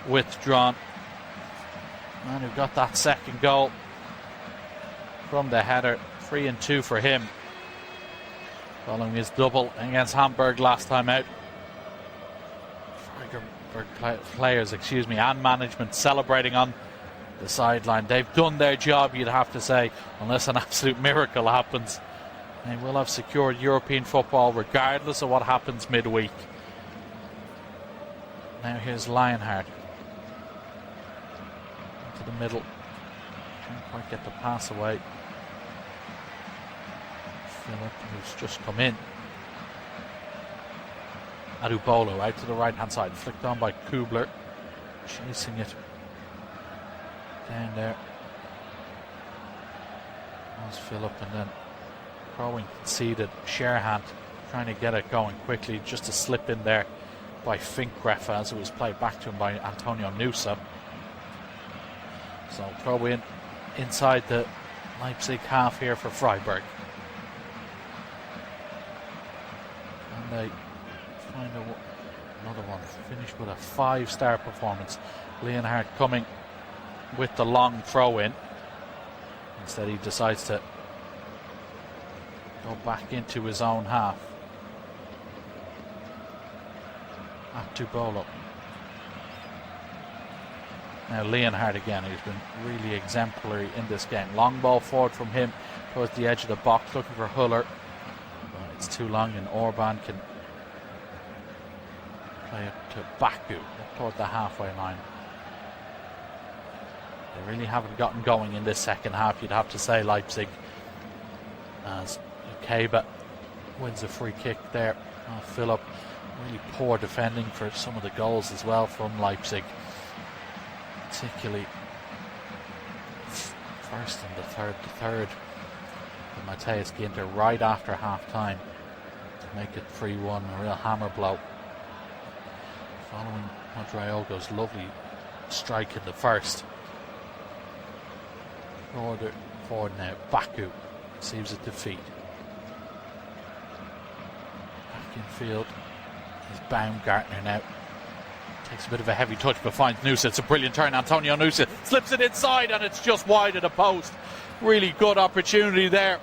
withdrawn. Man who got that second goal from the header. 3-2 for him, following his double against Hamburg last time out. Freiburg players, and management celebrating on the sideline. They've done their job, you'd have to say, unless an absolute miracle happens. They will have secured European football regardless of what happens midweek. Now here's Lionheart into the middle. Can't quite get the pass away. Philipp, who's just come in. Adubolo out to the right hand side, flicked on by Kubler, chasing it down there. There's Philipp, and then throwing conceded. Sherhand trying to get it going quickly, just a slip in there by Finkgräfe as it was played back to him by Antonio Nusa. So throw in inside the Leipzig half here for Freiburg. And they find another one. Finished with a 5-star performance. Leonhardt coming with the long throw in. Instead he decides to go back into his own half. Atubolo. Now Leonhardt again, who's been really exemplary in this game. Long ball forward from him towards the edge of the box, looking for Huller. But it's too long, and Orban can play it to Baku up toward the halfway line. They really haven't gotten going in this second half, you'd have to say, Leipzig, as Lukeba wins a free kick there. Philipp, really poor defending for some of the goals as well from Leipzig, particularly first and the third with Matthias Ginter right after half time to make it 3-1, a real hammer blow following Mondrayogo's lovely strike in the first. Forward now, Baku receives a defeat. Back in field is Baumgartner now. Takes a bit of a heavy touch but finds Nusa. It's a brilliant turn. Antonio Nusa slips it inside and it's just wide of the post. Really good opportunity there.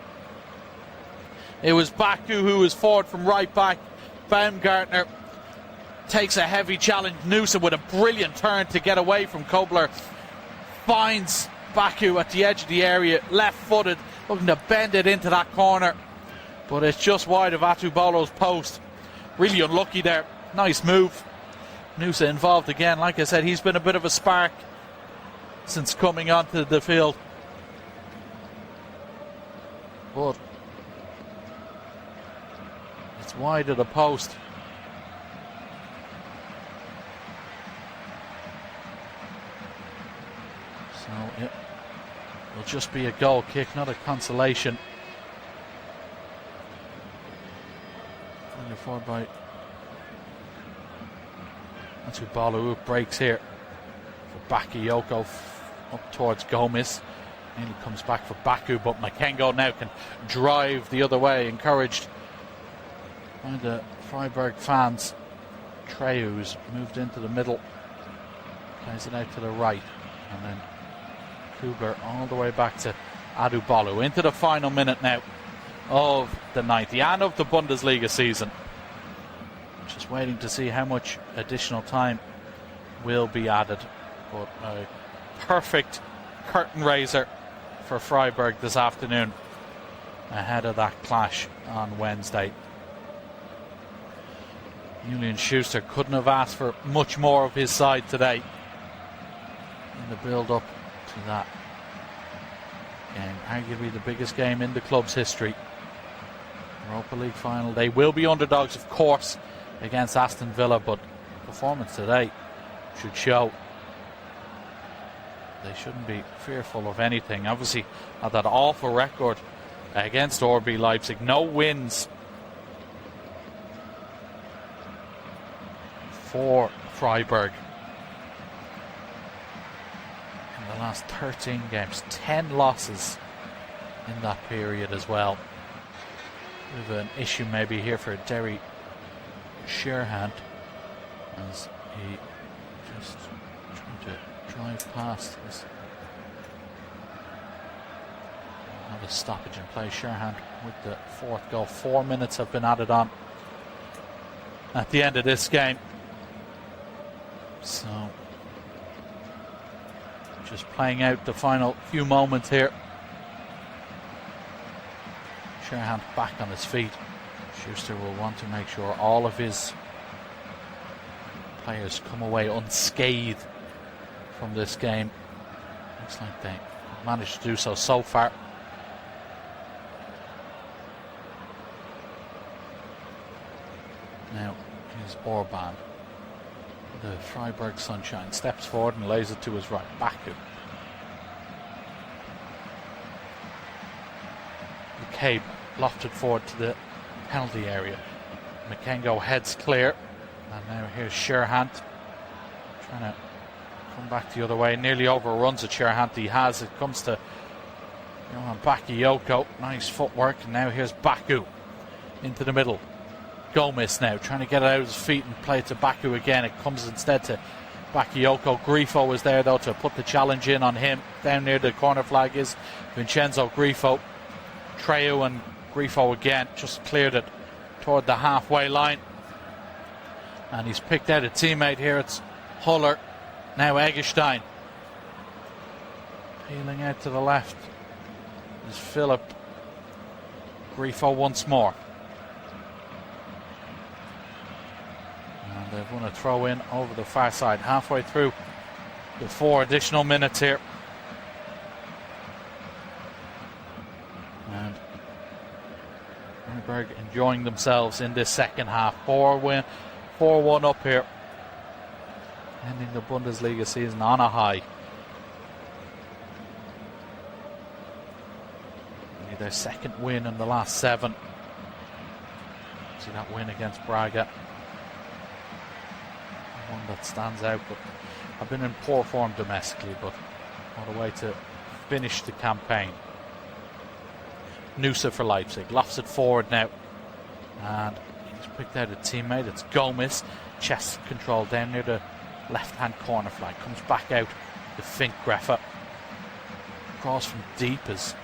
It was Baku who was forward from right back. Baumgartner takes a heavy challenge. Nusa with a brilliant turn to get away from Kobler. Finds Baku at the edge of the area, left-footed, looking to bend it into that corner. But it's just wide of Atubolo's post. Really unlucky there. Nice move. Nusa involved again. Like I said, he's been a bit of a spark since coming onto the field. But it's wide of the post. So it will just be a goal kick, not a consolation. Forward by Bolu, breaks here for Bakayoko up towards Gomez. Nearly comes back for Baku, but Makengo now can drive the other way, encouraged by the Freiburg fans. Treu's moved into the middle, plays it out to the right, and then Kubler all the way back to Adubolu into the final minute now of the 90 and of the Bundesliga season. Just waiting to see how much additional time will be added, but a perfect curtain raiser for Freiburg this afternoon ahead of that clash on Wednesday. Julian Schuster couldn't have asked for much more of his side today in the build-up to that game, arguably the biggest game in the club's history. Europa League final. They will be underdogs, of course, against Aston Villa, but performance today should show they shouldn't be fearful of anything. Obviously, had that awful record against RB Leipzig. No wins for Freiburg in the last 13 games. 10 losses in that period as well. Bit of an issue maybe here for Derry Sherhand, as he just trying to drive past this. Have a stoppage in play. Sherhand with the fourth goal. 4 minutes have been added on at the end of this game. So just playing out the final few moments here. Sherhand back on his feet. Schuster will want to make sure all of his players come away unscathed from this game. Looks like they managed to do so far. Now here's Orban. The Freiburg Sunshine steps forward and lays it to his right. Baku. McCabe lofted forward to the penalty area. Makengo heads clear, and now here's Sherhant trying to come back the other way. Nearly overruns it. Sherhant, he has it. Comes to Johan Bakayoko. Nice footwork, and now here's Baku into the middle. Gomez now trying to get it out of his feet and play it to Baku again. It comes instead to Bakayoko. Grifo was there though to put the challenge in on him. Down near the corner flag is Vincenzo Grifo. Treu and Grifo again just cleared it toward the halfway line, and he's picked out a teammate here. It's Huller, now Eggestein. Peeling out to the left is Philip. Grifo once more, and they've won a throw in over the far side halfway through the 4 additional minutes here. And Freiburg enjoying themselves in this second half. 4-1 up here, ending the Bundesliga season on a high. Their second win in the last 7. See that win against Braga, one that stands out. But I've been in poor form domestically, but what a way to finish the campaign. Nusa for Leipzig, lofts it forward now, and he's picked out a teammate. It's Gomez, chest control down near the left hand corner flag, comes back out to Fink Greffa. Cross from deep is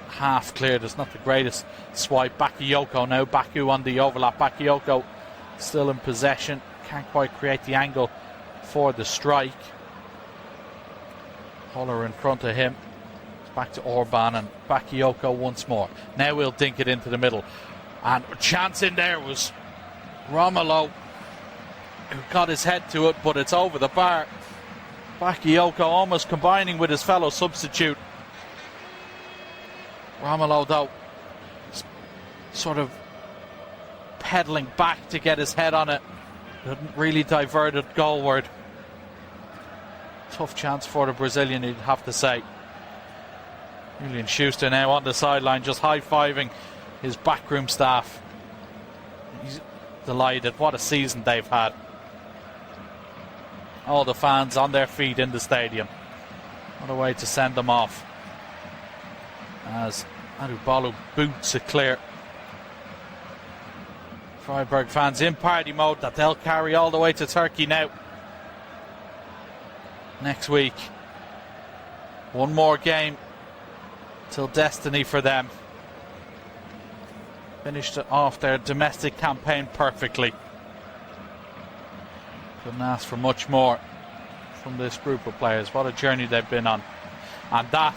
half cleared. It's not the greatest swipe. Bakayoko now, Baku on the overlap. Bakayoko still in possession, can't quite create the angle for the strike. Huller in front of him. Back to Orban and Bakayoko once more. Now we'll dink it into the middle. And a chance in there was Romelu, who got his head to it, but it's over the bar. Bakayoko almost combining with his fellow substitute. Romelu, though, sort of pedaling back to get his head on it. Didn't really divert it goalward. Tough chance for the Brazilian, you'd have to say. Julian Schuster now on the sideline, just high-fiving his backroom staff. He's delighted. What a season they've had. All the fans on their feet in the stadium. What a way to send them off. As Adubolu boots it clear. Freiburg fans in party mode that they'll carry all the way to Turkey now. Next week. One more game till destiny for them. Finished off their domestic campaign perfectly. Couldn't ask for much more from this group of players. What a journey they've been on. And that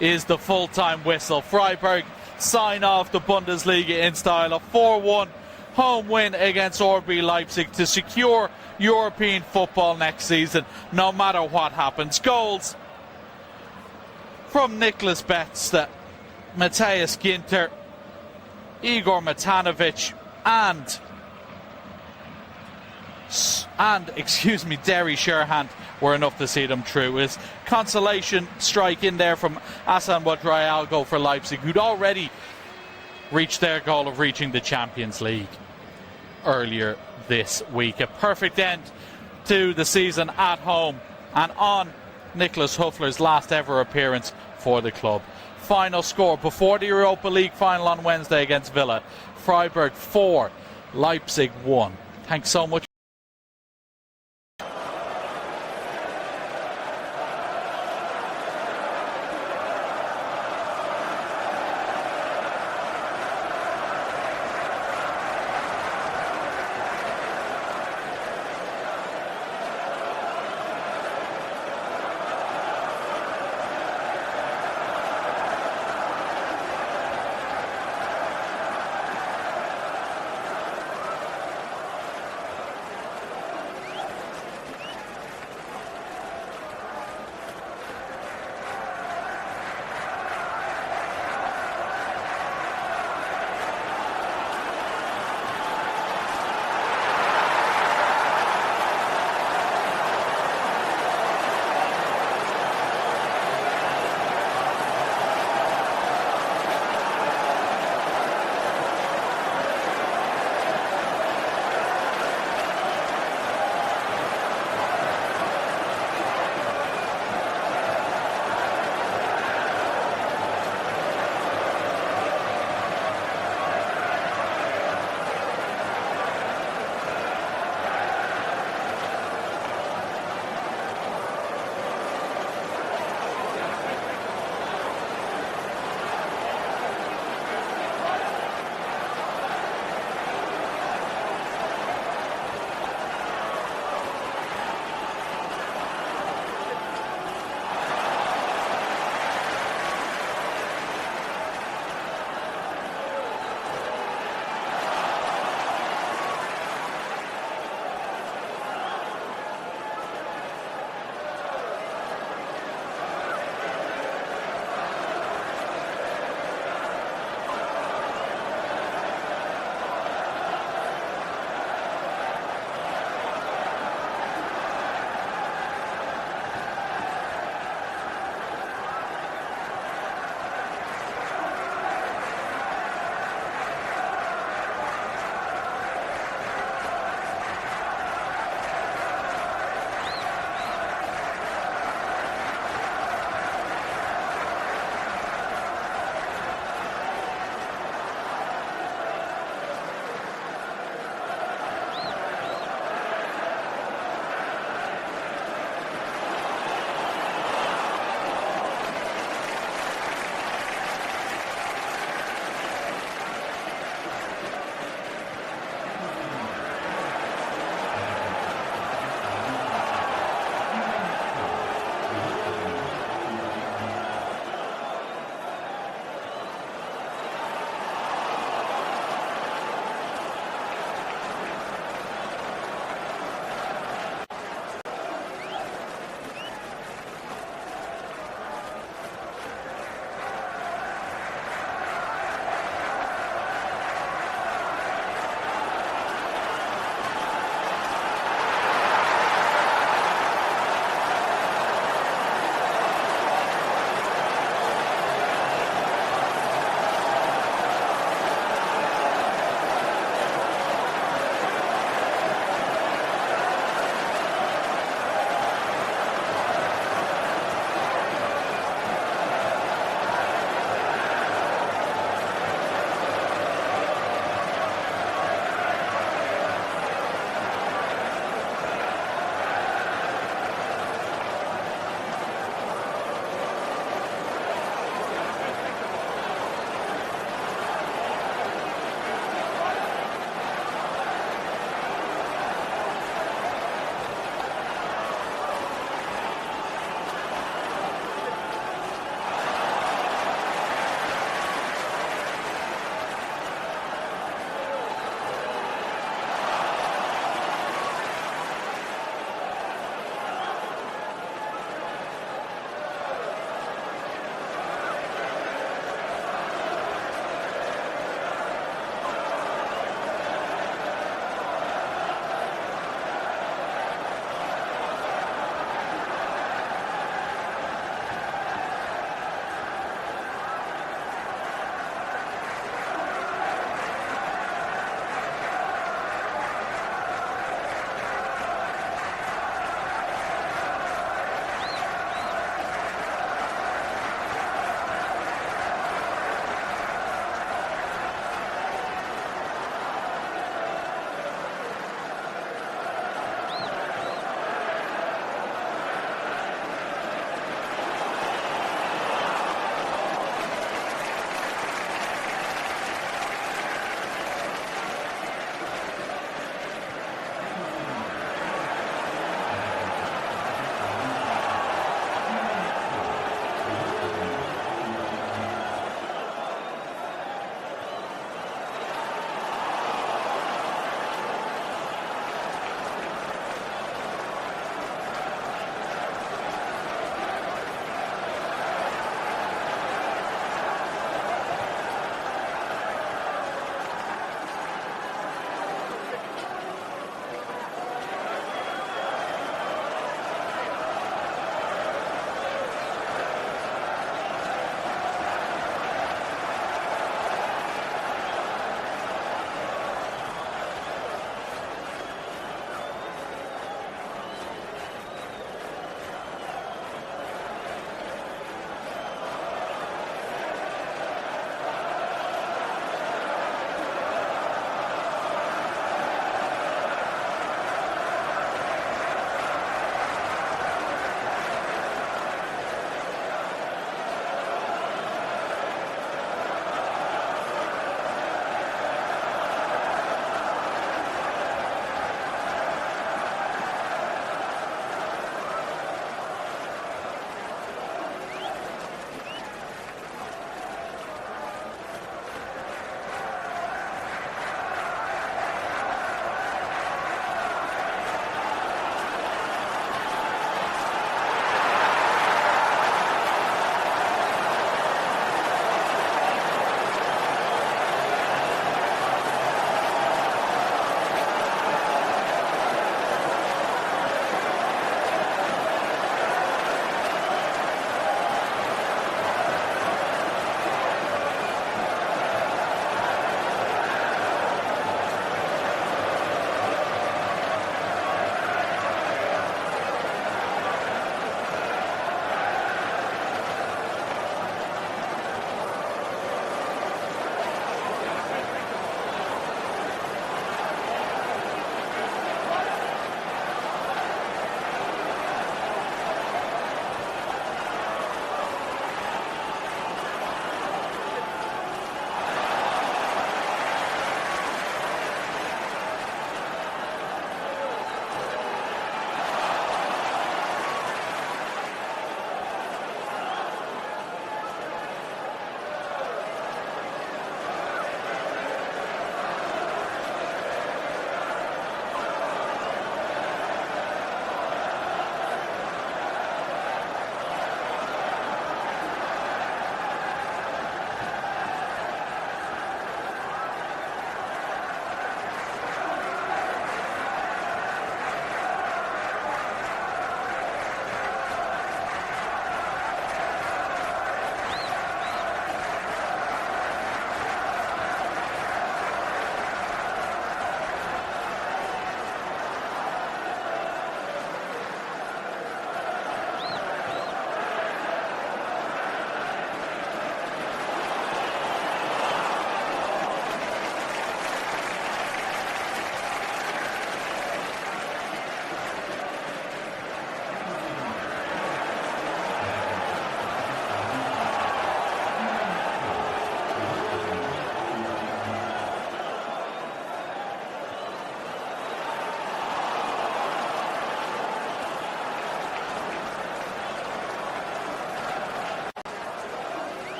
is the full-time whistle. Freiburg sign off the Bundesliga in style. A 4-1 home win against RB Leipzig to secure European football next season, no matter what happens. Goals from Niklas Betz, Matthias Ginter, Igor Matanovic and Derry Sherhand were enough to see them through. His consolation strike in there from Asan Wadrayalgo for Leipzig, who'd already reached their goal of reaching the Champions League earlier this week. A perfect end to the season at home and on Nicholas Huffler's last ever appearance for the club. Final score before the Europa League final on Wednesday against Villa: Freiburg 4, Leipzig 1. Thanks so much.